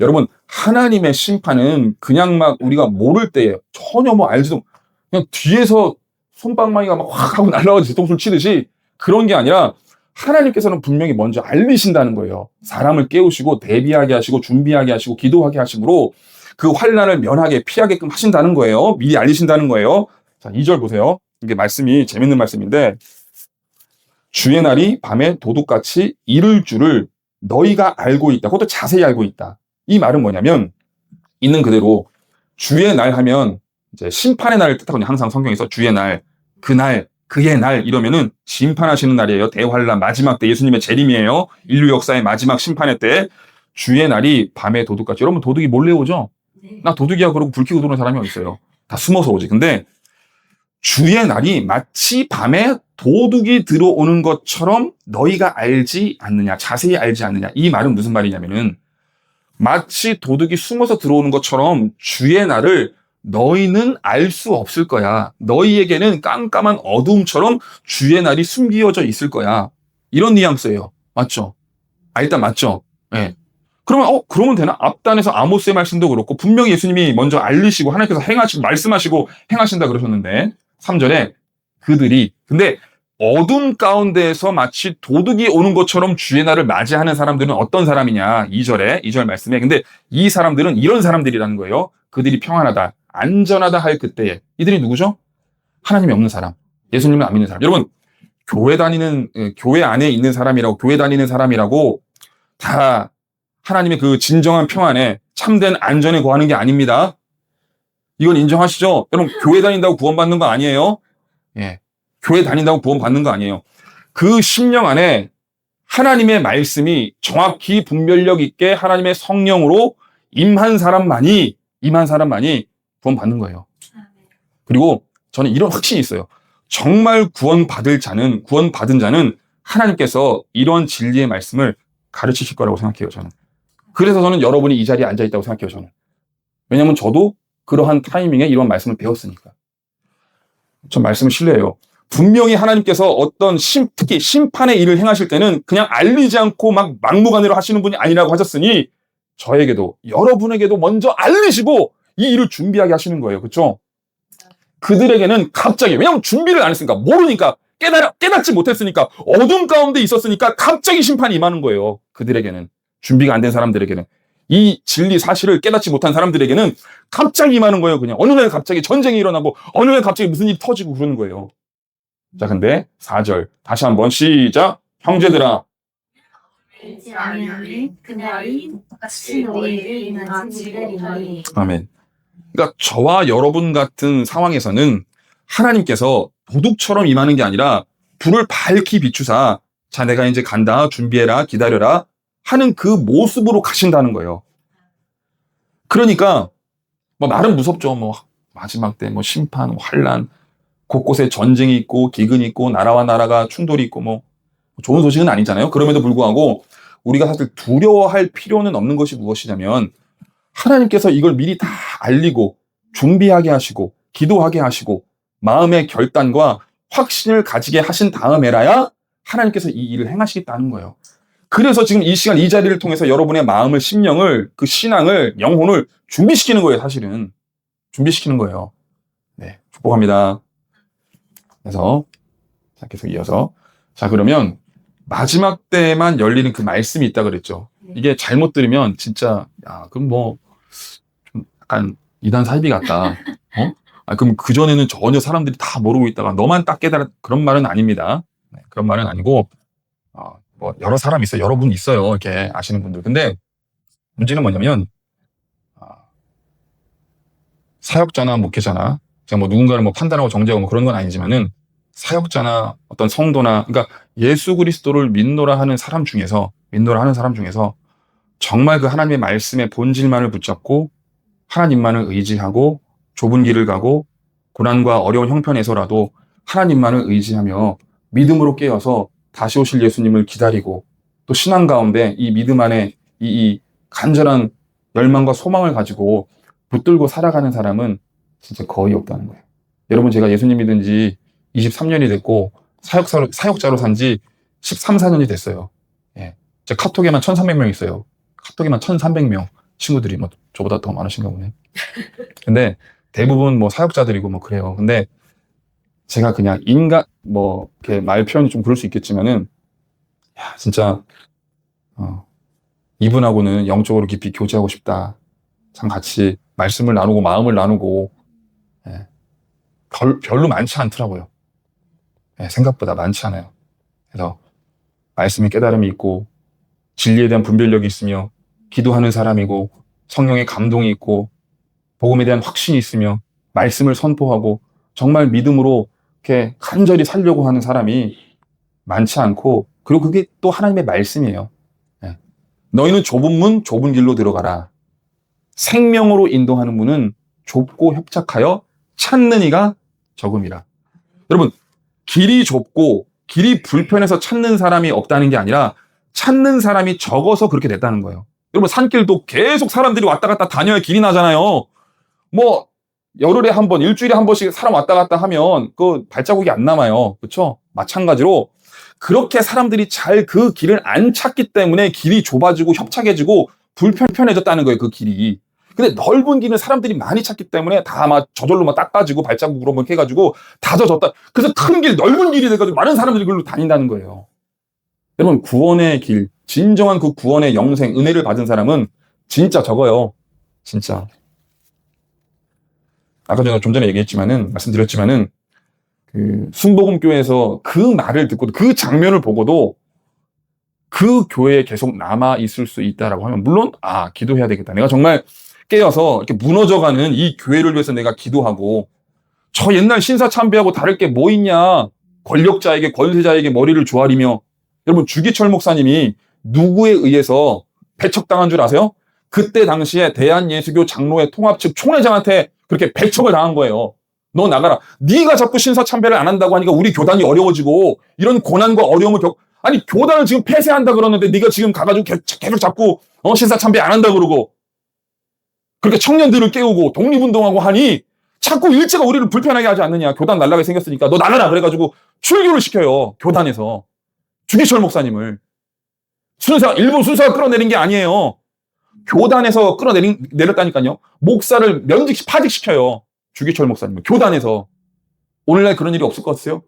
여러분 하나님의 심판은 그냥 막 우리가 모를 때예요. 전혀 뭐 알지도, 그냥 뒤에서 손방망이가 막 확 하고 날아가서 뒤통수를 치듯이 그런 게 아니라 하나님께서는 분명히 먼저 알리신다는 거예요. 사람을 깨우시고 대비하게 하시고 준비하게 하시고 기도하게 하심으로 그 환난을 면하게 피하게끔 하신다는 거예요. 미리 알리신다는 거예요. 자, 2절 보세요. 이게 말씀이 재밌는 말씀인데, 주의 날이 밤에 도둑같이 이를 줄을 너희가 알고 있다. 그것도 자세히 알고 있다. 이 말은 뭐냐면, 있는 그대로 주의 날 하면 이제 심판의 날을 뜻하거든요. 항상 성경에서 주의 날, 그날, 그의 날 이러면은 심판하시는 날이에요. 대환란 마지막 때, 예수님의 재림이에요. 인류 역사의 마지막 심판의 때 주의 날이 밤에 도둑같이. 여러분 도둑이 몰래 오죠? 나 도둑이야 그러고 불 켜고 들어오는 사람이 어디 있어요? 다 숨어서 오지. 근데 주의 날이 마치 밤에 도둑이 들어오는 것처럼 너희가 알지 않느냐, 자세히 알지 않느냐. 이 말은 무슨 말이냐면은 마치 도둑이 숨어서 들어오는 것처럼 주의 날을 너희는 알 수 없을 거야. 너희에게는 깜깜한 어둠처럼 주의 날이 숨겨져 있을 거야. 이런 뉘앙스예요. 맞죠? 일단 맞죠? 예. 그러면 되나? 앞단에서 아모스의 말씀도 그렇고 분명히 예수님이 먼저 알리시고 하나님께서 행하시고 말씀하시고 행하신다 그러셨는데 3절에 그들이, 근데 어둠 가운데에서 마치 도둑이 오는 것처럼 주의 날을 맞이하는 사람들은 어떤 사람이냐? 2절 말씀에. 근데 이 사람들은 이런 사람들이라는 거예요. 그들이 평안하다, 안전하다 할 그때에. 이들이 누구죠? 하나님이 없는 사람, 예수님을 안 믿는 사람. 여러분 교회 안에 있는 사람이라고, 교회 다니는 사람이라고 다 하나님의 그 진정한 평안에 참된 안전에 거하는 게 아닙니다. 이건 인정하시죠? 여러분 교회 다닌다고 구원받는 거 아니에요. 예, 교회 다닌다고 구원받는 거 아니에요. 그 심령 안에 하나님의 말씀이 정확히 분별력 있게 하나님의 성령으로 임한 사람만이 구원받는 거예요. 그리고 저는 이런 확신이 있어요. 정말 구원받은 자는 하나님께서 이런 진리의 말씀을 가르치실 거라고 생각해요, 저는. 그래서 저는 여러분이 이 자리에 앉아 있다고 생각해요, 저는. 왜냐하면 저도 그러한 타이밍에 이런 말씀을 배웠으니까. 전 말씀을 신뢰해요. 분명히 하나님께서 어떤 특히 심판의 일을 행하실 때는 그냥 알리지 않고 막 막무가내로 하시는 분이 아니라고 하셨으니 저에게도 여러분에게도 먼저 알리시고 이 일을 준비하게 하시는 거예요. 그렇죠? 그들에게는 갑자기, 왜냐하면 준비를 안 했으니까, 모르니까, 깨닫지 못했으니까, 어둠 가운데 있었으니까 갑자기 심판이 임하는 거예요. 그들에게는. 준비가 안 된 사람들에게는. 이 진리 사실을 깨닫지 못한 사람들에게는 갑자기 임하는 거예요. 그냥 어느 날 갑자기 전쟁이 일어나고 어느 날 갑자기 무슨 일이 터지고 그러는 거예요. 자, 근데 4절 다시 한번 시작. 형제들아, 아멘. 그러니까 저와 여러분 같은 상황에서는 하나님께서 도둑처럼 임하는 게 아니라 불을 밝히 비추사, 자, 내가 이제 간다, 준비해라, 기다려라 하는 그 모습으로 가신다는 거예요. 그러니까 뭐 말은 무섭죠. 뭐 마지막 때 뭐 심판, 환란, 곳곳에 전쟁이 있고 기근이 있고 나라와 나라가 충돌이 있고 뭐 좋은 소식은 아니잖아요. 그럼에도 불구하고 우리가 사실 두려워할 필요는 없는 것이 무엇이냐면 하나님께서 이걸 미리 다 알리고 준비하게 하시고 기도하게 하시고 마음의 결단과 확신을 가지게 하신 다음에라야 하나님께서 이 일을 행하시겠다는 거예요. 그래서 지금 이 시간 이 자리를 통해서 여러분의 마음을, 심령을, 그 신앙을, 영혼을 준비시키는 거예요. 사실은 준비시키는 거예요. 네, 축복합니다. 그래서 자, 계속 이어서, 자, 그러면 마지막 때만 열리는 그 말씀이 있다 그랬죠. 이게 잘못 들으면 진짜, 야, 그럼 뭐 좀 약간 이단 사이비 같다. 그럼 그전에는 전혀 사람들이 다 모르고 있다가 너만 딱 깨달아, 그런 말은 아닙니다. 네, 그런 말은 아니고, 뭐 여러 사람 있어요. 여러분 있어요. 이렇게 아시는 분들. 근데 문제는 뭐냐면 사역자나 목회자나 제가 뭐 누군가를 뭐 판단하고 정죄하고 뭐 그런 건 아니지만은 사역자나 어떤 성도나, 그러니까 예수 그리스도를 믿노라 하는 사람 중에서 정말 그 하나님의 말씀의 본질만을 붙잡고 하나님만을 의지하고 좁은 길을 가고 고난과 어려운 형편에서라도 하나님만을 의지하며 믿음으로 깨어서 다시 오실 예수님을 기다리고 또 신앙 가운데 이 믿음 안에 이 간절한 열망과 소망을 가지고 붙들고 살아가는 사람은 진짜 거의 없다는 거예요. 여러분, 제가 예수님 믿은 지 23년이 됐고 사역자로 산 지 13, 14년이 됐어요. 예. 제 카톡에만 1,300명 있어요. 카톡에만 1,300명 친구들이 뭐 저보다 더 많으신가 보네. 근데 대부분 뭐 사역자들이고 뭐 그래요. 근데 제가 그냥 뭐 이렇게 말 표현이 좀 그럴 수 있겠지만은 야, 진짜 이분하고는 영적으로 깊이 교제하고 싶다. 참 같이 말씀을 나누고 마음을 나누고, 예. 별로 많지 않더라고요. 예, 생각보다 많지 않아요. 그래서 말씀의 깨달음이 있고 진리에 대한 분별력이 있으며 기도하는 사람이고 성령의 감동이 있고 복음에 대한 확신이 있으며 말씀을 선포하고 정말 믿음으로 이렇게 간절히 살려고 하는 사람이 많지 않고, 그리고 그게 또 하나님의 말씀이에요. 예. 너희는 좁은 문, 좁은 길로 들어가라. 생명으로 인도하는 문은 좁고 협착하여 찾는 이가 적음이라. 여러분, 길이 좁고 길이 불편해서 찾는 사람이 없다는 게 아니라 찾는 사람이 적어서 그렇게 됐다는 거예요. 여러분, 산길도 계속 사람들이 왔다 갔다 다녀야 길이 나잖아요. 뭐 열흘에 한 번, 일주일에 한 번씩 사람 왔다 갔다 하면 그 발자국이 안 남아요. 그렇죠? 마찬가지로 그렇게 사람들이 잘 그 길을 안 찾기 때문에 길이 좁아지고 협착해지고 불편해졌다는 거예요. 그 길이. 근데 넓은 길은 사람들이 많이 찾기 때문에 다 막 저절로 막 닦아지고 발자국으로 막 해가지고 다 젖었다. 그래서 큰 길, 넓은 길이 돼가지고 많은 사람들이 그걸로 다닌다는 거예요. 여러분, 구원의 길, 진정한 그 구원의 영생, 은혜를 받은 사람은 진짜 적어요. 진짜. 아까 제가 좀 전에 말씀드렸지만은, 그 순복음교회에서 그 말을 듣고도, 그 장면을 보고도 그 교회에 계속 남아 있을 수 있다라고 하면, 물론, 기도해야 되겠다. 내가 정말 깨어서 이렇게 무너져가는 이 교회를 위해서 내가 기도하고, 저 옛날 신사참배하고 다를 게 뭐 있냐. 권력자에게, 권세자에게 머리를 조아리며, 여러분, 주기철 목사님이 누구에 의해서 배척당한 줄 아세요? 그때 당시에 대한예수교 장로회 통합 측 총회장한테 그렇게 배척을 당한 거예요. 너 나가라. 네가 자꾸 신사참배를 안 한다고 하니까 우리 교단이 어려워지고 이런 고난과 어려움을 아니 교단을 지금 폐쇄한다 그러는데 네가 지금 가가지고 계속 자꾸 신사참배 안 한다 그러고 그렇게 청년들을 깨우고 독립운동하고 하니 자꾸 일제가 우리를 불편하게 하지 않느냐. 교단 날라게 생겼으니까 너 나가라 그래가지고 출교를 시켜요. 교단에서. 주기철 목사님을. 일본 순사가 끌어내린 게 아니에요. 교단에서 끌어내렸다니까요. 목사를 파직시켜요. 주기철 목사님을. 교단에서. 오늘날 그런 일이 없을 것 같으세요?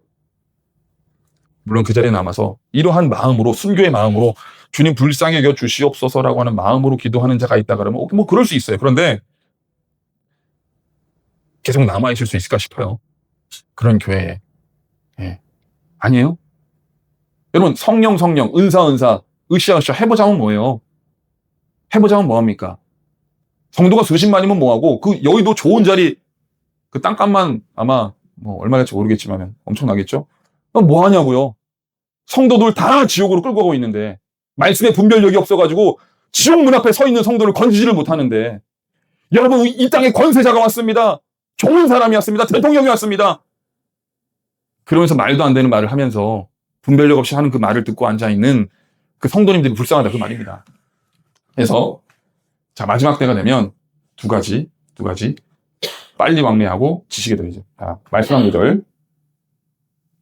물론 그 자리에 남아서 이러한 마음으로, 순교의 마음으로 주님 불쌍히 여겨 주시옵소서라고 하는 마음으로 기도하는 자가 있다 그러면 뭐 그럴 수 있어요. 그런데 계속 남아있을 수 있을까 싶어요. 그런 교회에. 예. 아니에요? 여러분, 성령, 은사, 으쌰 해보자면 뭐예요? 해보자면 뭐합니까? 성도가 수십만이면 뭐하고, 여의도 좋은 자리, 그 땅값만 아마, 얼마 될지 모르겠지만, 엄청나겠죠? 뭐 하냐고요? 성도들 다 지옥으로 끌고 가고 있는데, 말씀의 분별력이 없어가지고, 지옥 문 앞에 서 있는 성도를 건지지를 못하는데, 여러분, 이 땅에 권세자가 왔습니다. 좋은 사람이 왔습니다. 대통령이 왔습니다. 그러면서 말도 안 되는 말을 하면서, 분별력 없이 하는 그 말을 듣고 앉아있는 그 성도님들이 불쌍하다 그 말입니다. 그래서 자 마지막 때가 되면 두 가지 빨리 왕래하고 지식에 더해져. 자 말씀 한 구절.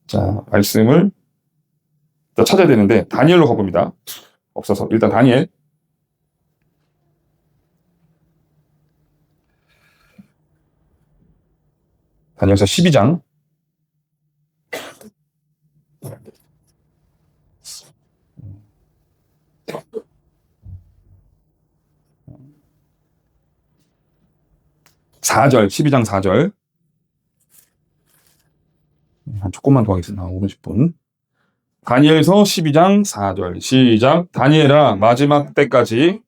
자 말씀을 찾아야 되는데 다니엘로 가봅니다. 없어서 일단 다니엘. 다니엘서 12장. (4절) 12장 4절. 한 조금만 더 하겠습니다. 5분 10분. 다니엘서 12장 4절 시작. 다니엘아 마지막 때까지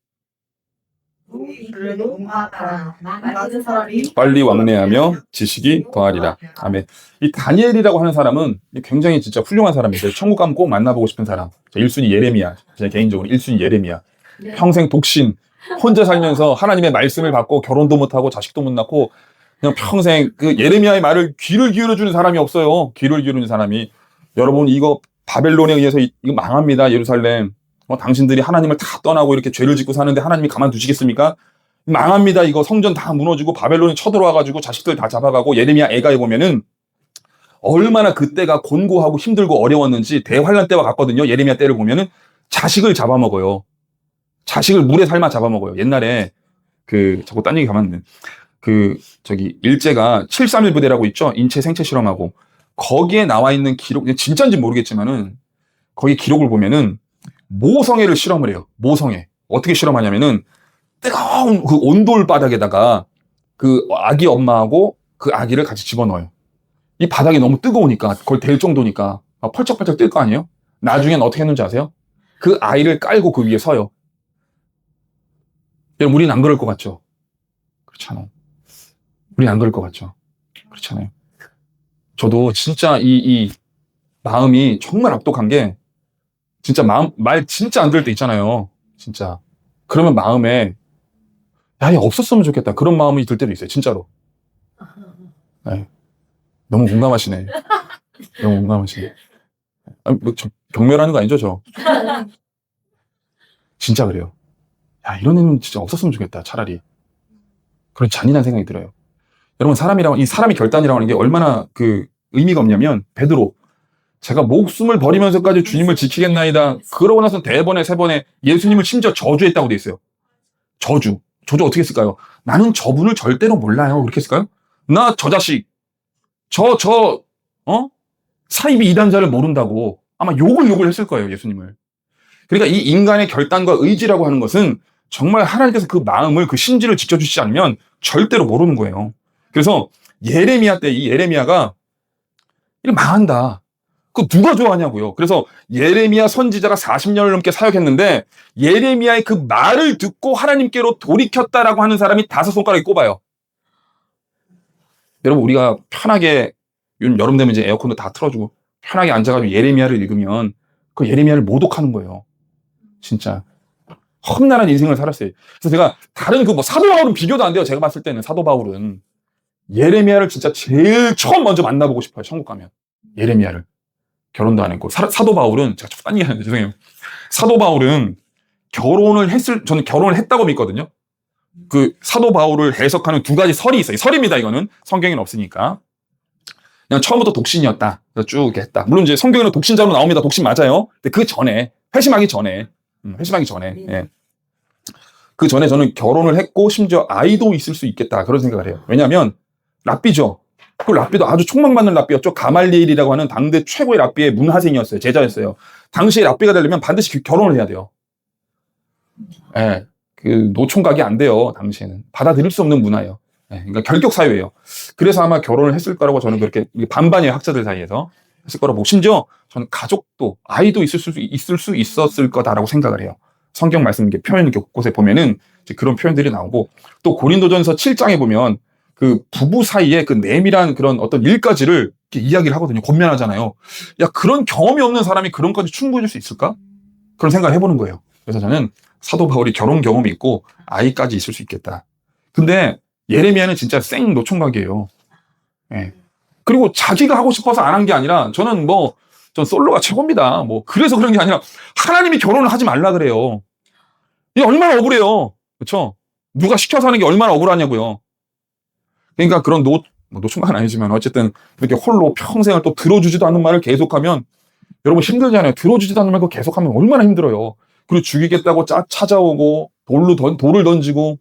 빨리 왕래하며 지식이 더하리라. 아멘. 이 다니엘이라고 하는 사람은 굉장히 진짜 훌륭한 사람이에요. 천국 가면 꼭 만나보고 싶은 사람. 1순위 예레미야. 제 개인적으로 1순위 예레미야. 평생 독신, 혼자 살면서 하나님의 말씀을 받고 결혼도 못하고 자식도 못 낳고 그냥 평생 그 예레미야의 말을 귀를 기울여주는 사람이 없어요. 귀를 기울이는 사람이. 여러분 이거 바벨론에 의해서 이거 망합니다. 예루살렘. 당신들이 하나님을 다 떠나고 이렇게 죄를 짓고 사는데 하나님이 가만두시겠습니까? 망합니다. 이거 성전 다 무너지고 바벨론이 쳐들어와가지고 자식들 다 잡아가고 예레미야 애가에 보면은 얼마나 그때가 곤고하고 힘들고 어려웠는지 대환란 때와 같거든요. 예레미야 때를 보면은 자식을 잡아먹어요. 자식을 물에 삶아 잡아먹어요. 옛날에 자꾸 딴 얘기 가만있네. 일제가 731 부대라고 있죠. 인체 생체 실험하고 거기에 나와 있는 기록, 진짜인지 모르겠지만은 거기 기록을 보면은 모성애를 실험을 해요. 모성애. 어떻게 실험하냐면은 뜨거운 그 온돌 바닥에다가 그 아기 엄마하고 그 아기를 같이 집어넣어요. 이 바닥이 너무 뜨거우니까 그걸 댈 정도니까 펄쩍펄쩍 뜰 거 아니에요? 나중엔 어떻게 했는지 아세요? 그 아이를 깔고 그 위에 서요. 여러분 우리는 안 그럴 것 같죠? 그렇잖아요. 우리는 안 그럴 것 같죠? 그렇잖아요. 저도 진짜 이 마음이 정말 악독한 게 진짜 말 진짜 안 들을 때 있잖아요. 진짜. 그러면 마음에 야, 얘 없었으면 좋겠다. 그런 마음이 들 때도 있어요. 진짜로. 네. 너무 공감하시네. 너무 공감하시네. 아니, 경멸하는 거 아니죠, 저? 진짜 그래요. 야, 이런 애는 진짜 없었으면 좋겠다. 차라리. 그런 잔인한 생각이 들어요. 여러분, 이 사람의 결단이라고 하는 게 얼마나 의미가 없냐면, 베드로. 제가 목숨을 버리면서까지 주님을 지키겠나이다. 그러고 나서 4번에 3번에 예수님을 심지어 저주했다고 돼 있어요. 저주 어떻게 했을까요? 나는 저분을 절대로 몰라요. 그렇게 했을까요? 나 저 자식, 사이비 이단자를 모른다고 아마 욕을 했을 거예요. 예수님을. 그러니까 이 인간의 결단과 의지라고 하는 것은 정말 하나님께서 그 마음을, 그 심지를 지켜주시지 않으면 절대로 모르는 거예요. 그래서 예레미야 때 이 예레미야가 이거 망한다. 그 누가 좋아하냐고요. 그래서 예레미야 선지자가 40년을 넘게 사역했는데 예레미야의 그 말을 듣고 하나님께로 돌이켰다라고 하는 사람이 5손가락에 꼽아요. 여러분 우리가 편하게 여름 되면 이제 에어컨도 다 틀어주고 편하게 앉아가지고 예레미야를 읽으면 그 예레미야를 모독하는 거예요. 진짜 험난한 인생을 살았어요. 그래서 제가 다른 사도 바울은 비교도 안 돼요. 제가 봤을 때는 사도 바울은 예레미야를 진짜 제일 처음 먼저 만나보고 싶어요. 천국 가면 예레미야를. 결혼도 안 했고, 사도 바울은, 제가 딴 얘기 하는데 죄송해요. 사도 바울은 저는 결혼을 했다고 믿거든요. 그 사도 바울을 해석하는 두 가지 설이 있어요. 설입니다, 이거는. 성경에는 없으니까. 그냥 처음부터 독신이었다. 그래서 쭉 이렇게 했다. 물론 이제 성경에는 독신자로 나옵니다. 독신 맞아요. 근데 그 전에, 회심하기 전에, 예. 그 전에 저는 결혼을 했고, 심지어 아이도 있을 수 있겠다. 그런 생각을 해요. 왜냐면, 랍비죠. 그 랍비도 아주 촉망받는 랍비였죠. 가말리엘이라고 하는 당대 최고의 랍비의 문하생이었어요. 제자였어요. 당시에 랍비가 되려면 반드시 결혼을 해야 돼요. 예. 그 노총각이 안 돼요. 당시에는. 받아들일 수 없는 문화예요. 예. 그러니까 결격 사유예요. 그래서 아마 결혼을 했을 거라고 저는 그렇게 반반이에요. 학자들 사이에서. 했을 거라고. 심지어 저는 가족도, 아이도 있을 수 있었을 거다라고 생각을 해요. 성경 말씀 이렇게 표현 곳곳에 보면은 이제 그런 표현들이 나오고, 또 고린도전서 7장에 보면 그 부부 사이에 그 내밀한 그런 어떤 일까지를 이렇게 이야기를 하거든요. 권면하잖아요. 야, 그런 경험이 없는 사람이 그런까지 충고해줄 수 있을까? 그런 생각을 해보는 거예요. 그래서 저는 사도 바울이 결혼 경험이 있고 아이까지 있을 수 있겠다. 근데 예레미야는 진짜 생 노총각이에요. 예. 그리고 자기가 하고 싶어서 안 한 게 아니라 전 솔로가 최고입니다. 뭐 그래서 그런 게 아니라 하나님이 결혼을 하지 말라 그래요. 이게 얼마나 억울해요. 그렇죠? 누가 시켜서 하는 게 얼마나 억울하냐고요. 그러니까 그런 노총각은 아니지만 어쨌든 이렇게 홀로 평생을 또 들어주지도 않는 말을 계속하면 여러분 힘들잖아요. 들어주지도 않는 말 그거 계속하면 얼마나 힘들어요. 그리고 죽이겠다고 찾아오고 돌을 던지고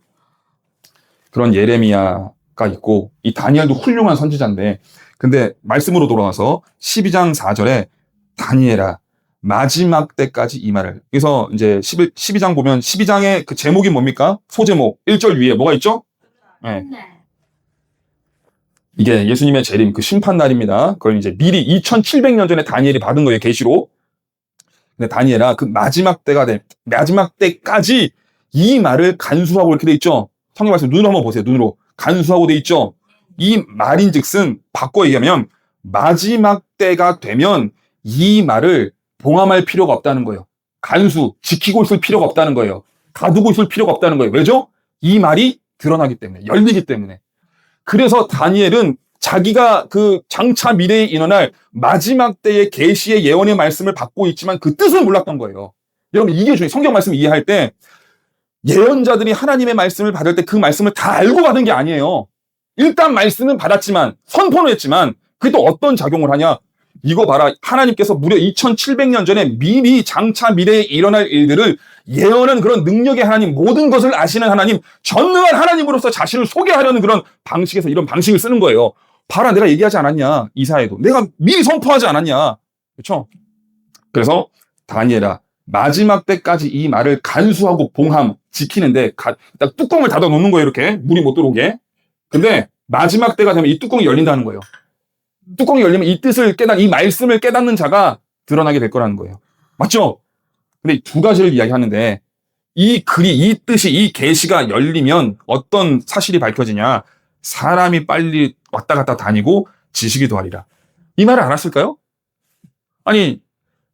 그런 예레미야가 있고, 이 다니엘도 훌륭한 선지자인데, 근데 말씀으로 돌아와서 12장 4절에 다니엘아 마지막 때까지 이 말을. 그래서 이제 12장 보면 12장의 그 제목이 뭡니까? 소제목 1절 위에 뭐가 있죠? 네. 이게 예수님의 재림, 그 심판날입니다. 그걸 이제 미리 2700년 전에 다니엘이 받은 거예요, 계시로. 근데 다니엘아 그 마지막 때까지 이 말을 간수하고 이렇게 돼 있죠. 성경 말씀 눈으로 한번 보세요. 눈으로 간수하고 돼 있죠. 이 말인즉슨 바꿔 얘기하면 마지막 때가 되면 이 말을 봉함할 필요가 없다는 거예요. 간수 지키고 있을 필요가 없다는 거예요. 가두고 있을 필요가 없다는 거예요. 왜죠? 이 말이 드러나기 때문에, 열리기 때문에. 그래서 다니엘은 자기가 그 장차 미래에 일어날 마지막 때의 계시의 예언의 말씀을 받고 있지만 그 뜻을 몰랐던 거예요. 여러분 이게 중요해요. 성경 말씀 이해할 때 예언자들이 하나님의 말씀을 받을 때 그 말씀을 다 알고 받은 게 아니에요. 일단 말씀은 받았지만 선포는 했지만 그게 또 어떤 작용을 하냐. 이거 봐라. 하나님께서 무려 2700년 전에 미리 장차 미래에 일어날 일들을 예언은 그런 능력의 하나님, 모든 것을 아시는 하나님, 전능한 하나님으로서 자신을 소개하려는 그런 방식에서 이런 방식을 쓰는 거예요. 봐라, 내가 얘기하지 않았냐. 이사야도. 내가 미리 선포하지 않았냐. 그렇죠? 그래서 다니엘아 마지막 때까지 이 말을 간수하고 봉함, 지키는데 딱 뚜껑을 닫아 놓는 거예요. 이렇게 물이 못 들어오게. 근데 마지막 때가 되면 이 뚜껑이 열린다는 거예요. 뚜껑이 열리면 이 뜻을 이 말씀을 깨닫는 자가 드러나게 될 거라는 거예요. 맞죠? 근데 두 가지를 이야기하는데 이 뜻이, 이 계시가 열리면 어떤 사실이 밝혀지냐. 사람이 빨리 왔다 갔다 다니고 지식이 더하리라. 이 말을 알았을까요? 아니,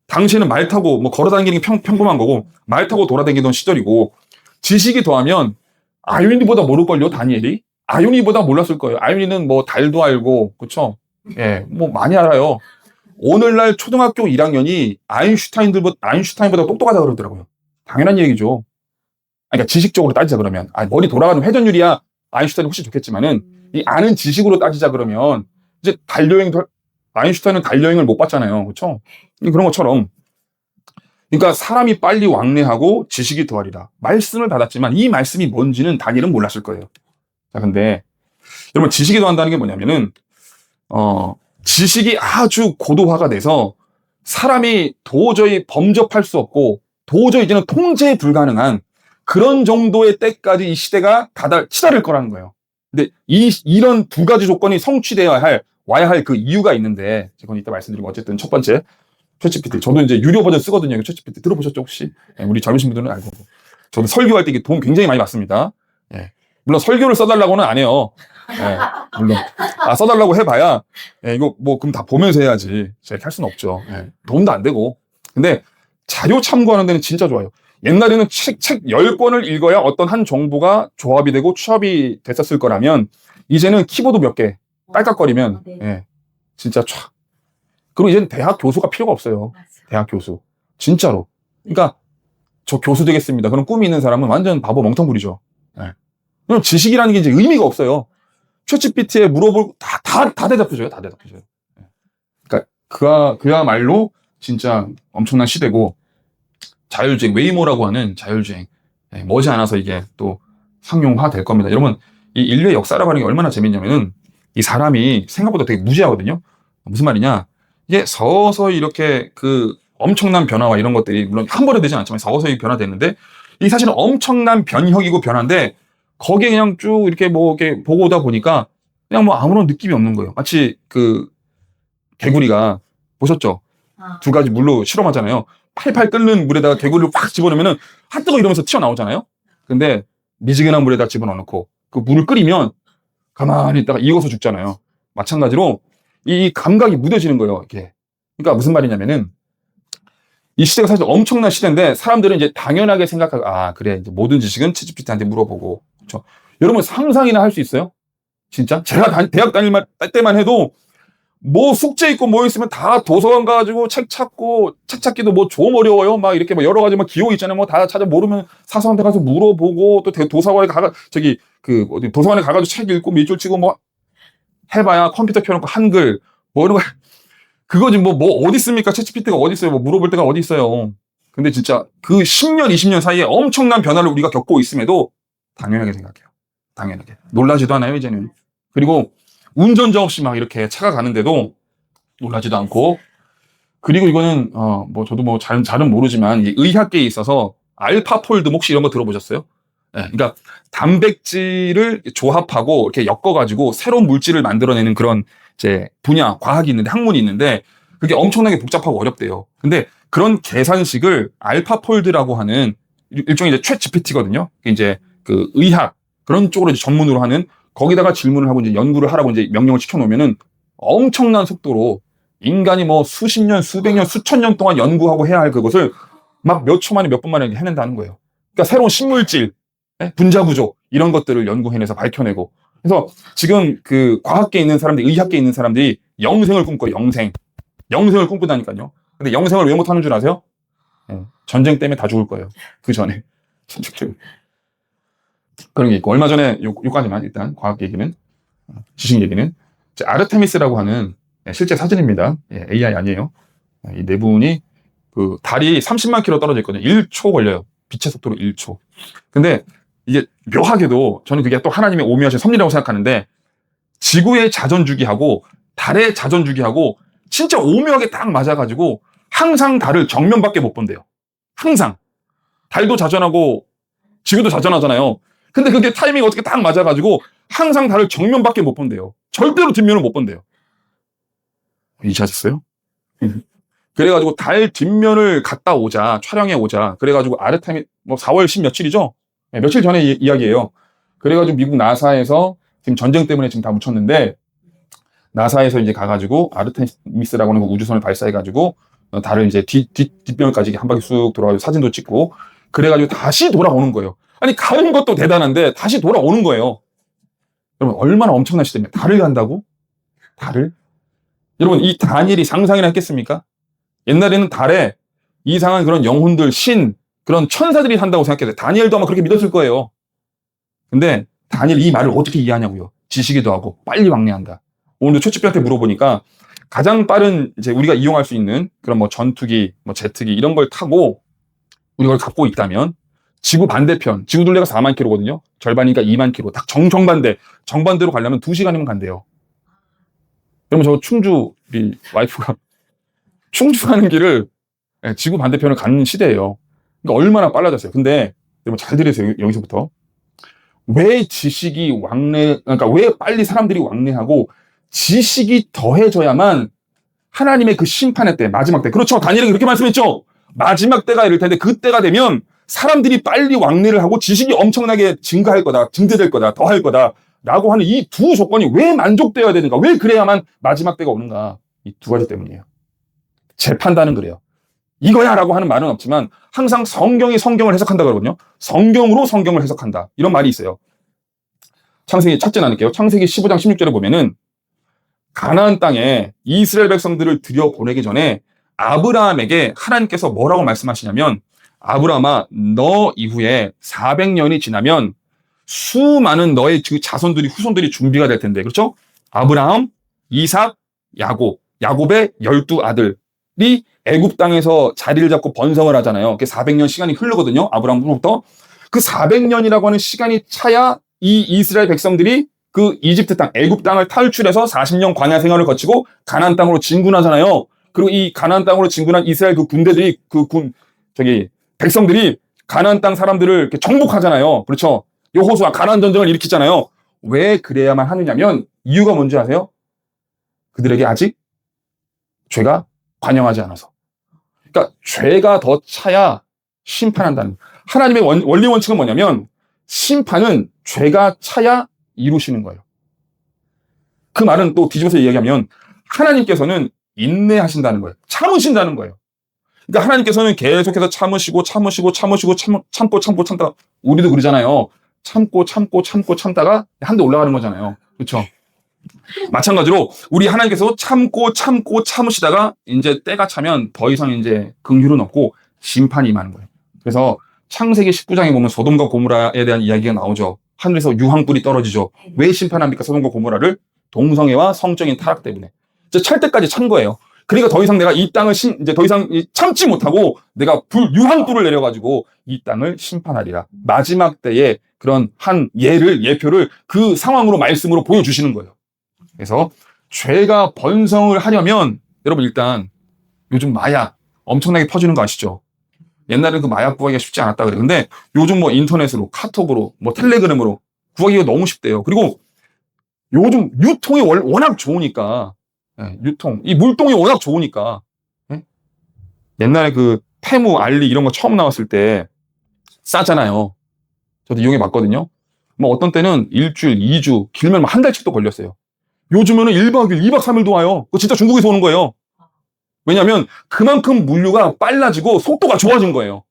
당시에는 말 타고 걸어 다니는 게 평범한 거고 말 타고 돌아다니던 시절이고 지식이 더하면 아유니보다 모를걸요, 다니엘이? 아유니보다 몰랐을 거예요. 아유니는 달도 알고, 그쵸? 예, 많이 알아요. 오늘날 초등학교 1학년이 아인슈타인보다 똑똑하다 그러더라고요. 당연한 얘기죠. 그러니까 지식적으로 따지자 그러면. 머리 돌아가는 회전율이야 아인슈타인이 훨씬 좋겠지만은, 이 아는 지식으로 따지자 그러면, 이제 아인슈타인은 달여행을 못 봤잖아요. 그쵸? 그런 것처럼. 그러니까 사람이 빨리 왕래하고 지식이 더하리라. 말씀을 받았지만 이 말씀이 뭔지는 다니엘은 몰랐을 거예요. 자, 근데 여러분 지식이 더한다는 게 뭐냐면은 지식이 아주 고도화가 돼서 사람이 도저히 범접할 수 없고 도저히 이제는 통제 불가능한 그런 정도의 때까지 이 시대가 치달을 거라는 거예요. 근데 이런 두 가지 조건이 와야 할 그 이유가 있는데, 제가 이따 말씀드리고, 어쨌든 첫 번째, 챗GPT. 저도 이제 유료 버전 쓰거든요. 챗GPT 들어보셨죠, 혹시? 예, 우리 젊으신 분들은 알고. 저도 설교할 때 이게 도움 굉장히 많이 받습니다. 예. 물론 설교를 써달라고는 안 해요. 예, 물론. 써달라고 해봐야, 예, 이거 그럼 다 보면서 해야지. 제가 할 수는 없죠. 예, 도움도 안 되고. 근데 자료 참고하는 데는 진짜 좋아요. 옛날에는 책 10권을 읽어야 어떤 한 정보가 조합이 되고 취합이 됐었을 거라면, 이제는 키보드 몇 개, 딸깍거리면, 예, 진짜 그리고 이제는 대학 교수가 필요가 없어요. 맞아. 대학 교수. 진짜로. 그러니까 저 교수 되겠습니다. 그런 꿈이 있는 사람은 완전 바보 멍텅구리죠. 네. 그럼 지식이라는 게 이제 의미가 없어요. 챗GPT에 물어볼 다 대답해줘요. 다 대답해줘요. 그러니까 그야말로 진짜 엄청난 시대고 자율주행 웨이모라고 하는 자율주행 머지않아서 이게 또 상용화 될 겁니다. 여러분 이 인류의 역사라고 하는 게 얼마나 재밌냐면은 이 사람이 생각보다 되게 무지하거든요. 무슨 말이냐? 이게 서서히 이렇게 그 엄청난 변화와 이런 것들이 물론 한 번에 되진 않지만 서서히 변화됐는데 이 사실은 엄청난 변혁이고 변화인데 거기에 그냥 쭉 이렇게 뭐 이렇게 보고 오다 보니까 그냥 뭐 아무런 느낌이 없는 거예요. 마치 그 개구리가 보셨죠? 두 가지 물로 실험하잖아요. 팔팔 끓는 물에다가 개구리를 확 집어넣으면은 뜨거 이러면서 튀어나오잖아요. 근데 미지근한 물에다 집어넣고 그 물을 끓이면 가만히 있다가 익어서 죽잖아요. 마찬가지로 이 감각이 무뎌지는 거예요. 이게. 그러니까 무슨 말이냐면은 이 시대가 사실 엄청난 시대인데 사람들은 이제 당연하게 생각하고 그래 이제 모든 지식은 챗GPT한테 물어보고 그렇죠. 여러분 상상이나 할 수 있어요? 진짜? 제가 대학 다닐 때만 해도 뭐 숙제 있고 뭐 있으면 다 도서관 가가지고 책 찾고 책 찾기도 뭐 좀 어려워요. 막 이렇게 뭐 여러 가지 막 기호 있잖아요. 뭐 다 찾아 모르면 사서한테 가서 물어보고 또 도서관에 어디 도서관에 가가지고 책 읽고 밑줄 치고 뭐 해봐야 컴퓨터 켜놓고 한글 뭐 이런 거 그거지 뭐 어디 있습니까? 챗GPT가 어디 있어요? 뭐 물어볼 데가 어디 있어요? 근데 진짜 그 10년, 20년 사이에 엄청난 변화를 우리가 겪고 있음에도 당연하게 생각해요. 당연하게. 놀라지도 않아요, 이제는. 그리고 운전자 없이 막 이렇게 차가 가는데도 놀라지도 않고. 그리고 이거는, 뭐 저도 뭐 잘은 모르지만 이 의학계에 있어서 알파폴드 혹시 이런 거 들어보셨어요? 네, 그러니까 단백질을 조합하고 이렇게 엮어가지고 새로운 물질을 만들어내는 그런 이제 분야, 과학이 있는데 학문이 있는데 그게 엄청나게 복잡하고 어렵대요. 근데 그런 계산식을 알파폴드라고 하는 일종의 이제 챗GPT거든요. 이제 그 의학 그런 쪽으로 이제 전문으로 하는 거기다가 질문을 하고 이제 연구를 하라고 이제 명령을 시켜놓으면은 엄청난 속도로 인간이 뭐 수십 년, 수백 년, 수천 년 동안 연구하고 해야 할 그것을 막 몇 초 만에 몇 분 만에 해낸다는 거예요. 그러니까 새로운 신물질, 분자 구조 이런 것들을 연구해내서 밝혀내고 그래서 지금 그 과학계에 있는 사람들이 의학계에 있는 사람들이 영생을 꿈꿔요. 영생을 꿈꾸다니까요. 근데 영생을 왜 못하는 줄 아세요? 전쟁 때문에 다 죽을 거예요. 그 전에 그런 게 있고 얼마 전에 요까지만 일단 과학 얘기는 지식 얘기는 아르테미스라고 하는 실제 사진입니다. AI 아니에요. 이 네 분이 그 달이 30만 킬로 떨어져 있거든요. 1초 걸려요. 빛의 속도로 1초. 근데 이게 묘하게도 저는 그게 또 하나님의 오묘하신 섭리라고 생각하는데 지구의 자전주기하고 달의 자전주기하고 진짜 오묘하게 딱 맞아가지고 항상 달을 정면밖에 못 본대요. 항상. 달도 자전하고 지구도 자전하잖아요. 근데 그게 타이밍이 어떻게 딱 맞아가지고 항상 달을 정면밖에 못 본대요. 절대로 뒷면을 못 본대요. 이해하셨어요? 그래가지고 달 뒷면을 갔다 오자, 촬영해 오자. 그래가지고 아르테미, 뭐 4월 10 며칠이죠? 네, 며칠 전에 이야기예요. 그래가지고 미국 나사에서 지금 전쟁 때문에 지금 다 묻혔는데, 나사에서 이제 가가지고 아르테미스라고 하는 그 우주선을 발사해가지고 달을 이제 뒷면까지 한 바퀴 쑥 돌아가지고 사진도 찍고, 그래가지고 다시 돌아오는 거예요. 아니, 가는 것도 대단한데 다시 돌아오는 거예요. 여러분, 얼마나 엄청난 시대입니까? 달을 간다고? 달을? 여러분, 이 다니엘이 상상이나 했겠습니까? 옛날에는 달에 이상한 그런 영혼들, 신, 그런 천사들이 산다고 생각했어요. 다니엘도 아마 그렇게 믿었을 거예요. 근데 다니엘 이 말을 어떻게 이해하냐고요. 지식이도 하고 빨리 왕래한다. 오늘도 챗GPT한테 물어보니까 가장 빠른 이제 우리가 이용할 수 있는 그런 뭐 전투기, 뭐 제트기 이런 걸 타고 우리가 그걸 갖고 있다면 지구 반대편, 지구 둘레가 4만 킬로거든요. 절반이니까 2만 킬로. 딱 정반대로 가려면 2시간이면 간대요. 그러면 저 충주, 우리 와이프가 충주 가는 길을 지구 반대편을 가는 시대예요. 그러니까 얼마나 빨라졌어요. 근데 여러분 잘 들으세요. 여기서부터. 왜 지식이 그러니까 왜 빨리 사람들이 왕래하고 지식이 더해져야만 하나님의 그 심판의 때, 마지막 때. 그렇죠. 다니엘이 그렇게 말씀했죠. 마지막 때가 이럴 텐데 그때가 되면 사람들이 빨리 왕래를 하고 지식이 엄청나게 증가할 거다, 증대될 거다, 더할 거다. 라고 하는 이 두 조건이 왜 만족되어야 되는가? 왜 그래야만 마지막 때가 오는가? 이 두 가지 때문이에요. 제 판단은 그래요. 이거야 라고 하는 말은 없지만 항상 성경이 성경을 해석한다 그러거든요. 성경으로 성경을 해석한다. 이런 말이 있어요. 창세기 첫째 나눌게요. 창세기 15장 16절에 보면은 가나안 땅에 이스라엘 백성들을 들여보내기 전에 아브라함에게 하나님께서 뭐라고 말씀하시냐면, 아브라함아, 너 이후에 400년이 지나면 수많은 너의 자손들이, 후손들이 준비가 될 텐데, 그렇죠? 아브라함, 이삭, 야곱의 12아들이 애굽 땅에서 자리를 잡고 번성을 하잖아요. 그게 400년 시간이 흐르거든요. 아브라함부터. 그 400년이라고 하는 시간이 차야 이 이스라엘 백성들이 그 이집트 땅, 애굽 땅을 탈출해서 40년 광야 생활을 거치고 가나안 땅으로 진군하잖아요. 그리고 이 가나안 땅으로 진군한 이스라엘 그 군대들이, 백성들이 가나안 땅 사람들을 이렇게 정복하잖아요. 그렇죠? 여호수아 가나안 전쟁을 일으키잖아요. 왜 그래야만 하느냐면 이유가 뭔지 아세요? 그들에게 아직 죄가 관영하지 않아서. 그러니까 죄가 더 차야 심판한다는. 하나님의 원리 원칙은 뭐냐면 심판은 죄가 차야 이루시는 거예요. 그 말은 또 뒤집어서 이야기하면 하나님께서는 인내하신다는 거예요. 참으신다는 거예요. 그러니까 하나님께서는 계속해서 참다가 우리도 그러잖아요. 참다가 한 대 올라가는 거잖아요. 그렇죠? 마찬가지로 우리 하나님께서 참으시다가 이제 때가 차면 더 이상 이제 긍휼은 없고 심판이 임하는 거예요. 그래서 창세기 19장에 보면 소돔과 고모라에 대한 이야기가 나오죠. 하늘에서 유황불이 떨어지죠. 왜 심판합니까? 소돔과 고모라를? 동성애와 성적인 타락 때문에. 이제 찰 때까지 찬 거예요. 그러니까 더 이상 내가 이 땅을 이제 더 이상 참지 못하고 내가 유황불을 내려가지고 이 땅을 심판하리라. 마지막 때에 그런 한 예표를 그 상황으로 말씀으로 보여주시는 거예요. 그래서 죄가 번성을 하려면 여러분 일단 요즘 마약 엄청나게 퍼지는 거 아시죠? 옛날에는 그 마약 구하기가 쉽지 않았다 그래요. 근데 요즘 뭐 인터넷으로, 카톡으로, 뭐 텔레그램으로 구하기가 너무 쉽대요. 그리고 요즘 유통이 워낙 좋으니까, 이 물동이 워낙 좋으니까, 옛날에 그 페무, 알리 이런 거 처음 나왔을 때 싸잖아요. 저도 이용해 봤거든요. 뭐 어떤 때는 일주일, 2주, 길면 한 달씩도 걸렸어요. 요즘에는 1박 2일, 2박 3일도 와요. 그거 진짜 중국에서 오는 거예요. 왜냐하면 그만큼 물류가 빨라지고 속도가 좋아진 거예요.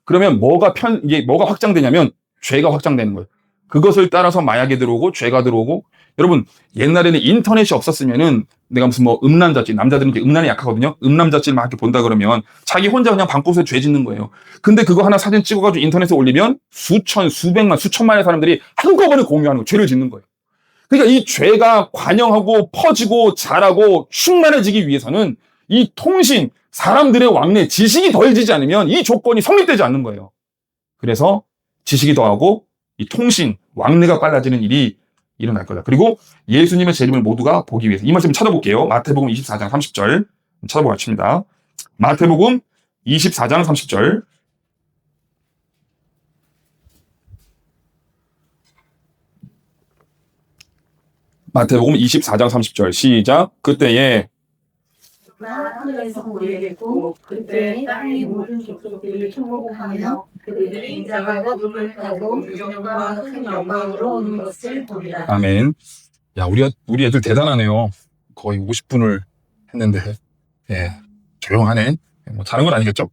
그러면 이게 뭐가 확장되냐면 죄가 확장되는 거예요. 그것을 따라서 마약이 들어오고 죄가 들어오고. 여러분 옛날에는 인터넷이 없었으면은 내가 무슨 뭐 음란잡지, 남자들은 이제 음란에 약하거든요. 음란잡지를 막 이렇게 본다 그러면 자기 혼자 그냥 방구석에 죄 짓는 거예요. 근데 그거 하나 사진 찍어가지고 인터넷에 올리면 수백만, 수천만의 사람들이 한꺼번에 공유하는 거예요. 죄를 짓는 거예요. 그러니까 이 죄가 관영하고 퍼지고 자라고 충만해지기 위해서는 이 통신, 사람들의 왕래, 지식이 더해지지 않으면 이 조건이 성립되지 않는 거예요. 그래서 지식이 더하고 이 통신, 왕래가 빨라지는 일이 일어날 거다. 그리고 예수님의 재림을 모두가 보기 위해서. 이 말씀 찾아볼게요. 마태복음 24장 30절 찾아보고 마칩니다. 마태복음 24장 30절. 마태복음 24장 30절 시작. 그때에 하늘에서 보이겠고 그때 땅의 모든 족속들이 천국하며 그들이 인자가 구름을 타고 영광과 큰 영광으로 오는 것을 보리라. 아멘. 야, 우리 애들 대단하네요. 거의 50분을 했는데, 조용하네. 뭐 다른 건 아니겠죠?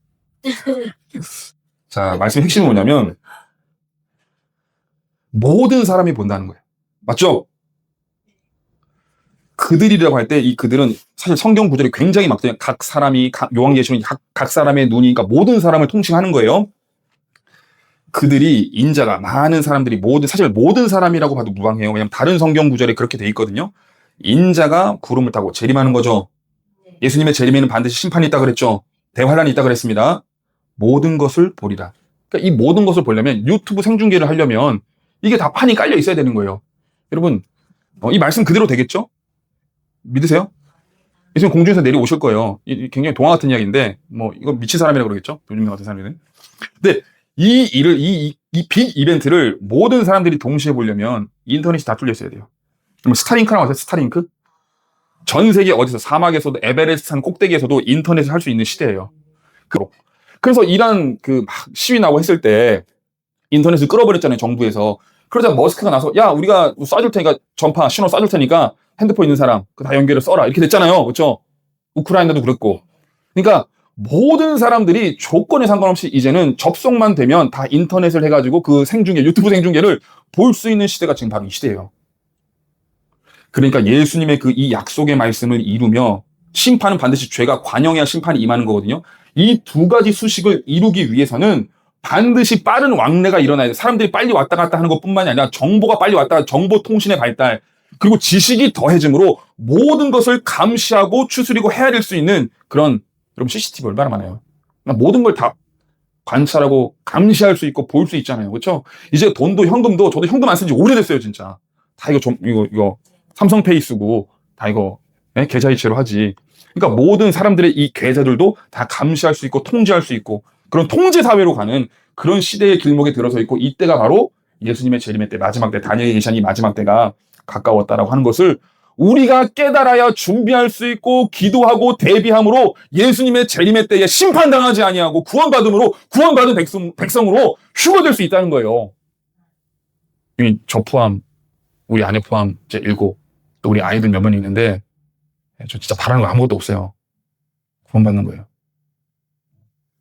자, 말씀의 핵심은 뭐냐면 모든 사람이 본다는 거예요. 맞죠? 그들이라고 할 때 이 그들은 사실 성경 구절이 굉장히 막대요. 각 사람이, 요한계시록은 각 사람의 눈이, 그러니까 모든 사람을 통칭하는 거예요. 그들이 인자가 많은 사람들이 사실 모든 사람이라고 봐도 무방해요. 왜냐면 다른 성경 구절에 그렇게 돼 있거든요. 인자가 구름을 타고 재림하는 거죠. 예수님의 재림에는 반드시 심판이 있다 그랬죠. 대환란이 있다 그랬습니다. 모든 것을 보리라. 그러니까 이 모든 것을 보려면 유튜브 생중계를 하려면 이게 다 판이 깔려 있어야 되는 거예요. 여러분, 이 말씀 그대로 되겠죠? 믿으세요? 예수님 공중에서 내려오실 거예요. 굉장히 동화 같은 이야기인데, 뭐, 이거 미친 사람이라고 그러겠죠? 요즘 같은 사람들은. 근데 이 빅 이벤트를 모든 사람들이 동시에 보려면 인터넷이 다 뚫려 있어야 돼요. 그럼 스타링크라고 아세요? 스타링크? 전 세계 어디서 사막에서도 에베레스트 산 꼭대기에서도 인터넷을 할 수 있는 시대예요. 그래서 이란 막 시위 나고 했을 때 인터넷을 끌어버렸잖아요, 정부에서. 그러자 머스크가 나서, 야, 우리가 쏴줄 테니까, 전파, 신호 쏴줄 테니까 핸드폰 있는 사람, 다 연결을 써라. 이렇게 됐잖아요. 그렇죠? 우크라이나도 그랬고. 그러니까 모든 사람들이 조건에 상관없이 이제는 접속만 되면 다 인터넷을 해가지고 그 유튜브 생중계를 볼 수 있는 시대가 지금 바로 이 시대예요. 그러니까 예수님의 그 이 약속의 말씀을 이루며 심판은 반드시 죄가 관영해야 심판이 임하는 거거든요. 이 두 가지 수식을 이루기 위해서는 반드시 빠른 왕래가 일어나야 돼. 사람들이 빨리 왔다 갔다 하는 것뿐만이 아니라 정보가 빨리 왔다 갔다, 정보 통신의 발달, 그리고 지식이 더해짐으로 모든 것을 감시하고 추스리고 헤아릴 수 있는 그런, 여러분 CCTV 얼마나 많아요. 그러니까 모든 걸 다 관찰하고 감시할 수 있고 볼 수 있잖아요. 그렇죠? 이제 돈도 현금도, 저도 현금 안 쓴 지 오래됐어요, 진짜. 다 이거 삼성페이 쓰고 다 이거 계좌이체로 하지. 그러니까 모든 사람들의 이 계좌들도 다 감시할 수 있고 통제할 수 있고 그런 통제 사회로 가는 그런 시대의 길목에 들어서 있고, 이때가 바로 예수님의 재림의 때, 마지막 때, 다니엘이 계시한 이 마지막 때가 가까웠다라고 하는 것을 우리가 깨달아야 준비할 수 있고 기도하고 대비함으로 예수님의 재림의 때에 심판당하지 아니하고 구원받음으로, 구원받은 백성으로 휴거될 수 있다는 거예요. 저 포함, 우리 아내 포함 이제 7, 또 우리 아이들 몇 명 있는데 저 진짜 바라는 거 아무것도 없어요. 구원받는 거예요.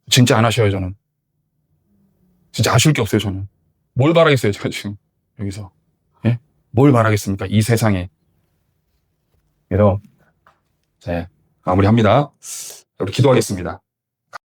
진짜 안 하셔요, 저는. 진짜 아쉬울 게 없어요, 저는. 뭘 바라겠어요, 제가 지금 여기서. 예? 뭘 바라겠습니까, 이 세상에. 그래서 마무리합니다. 우리 기도하겠습니다.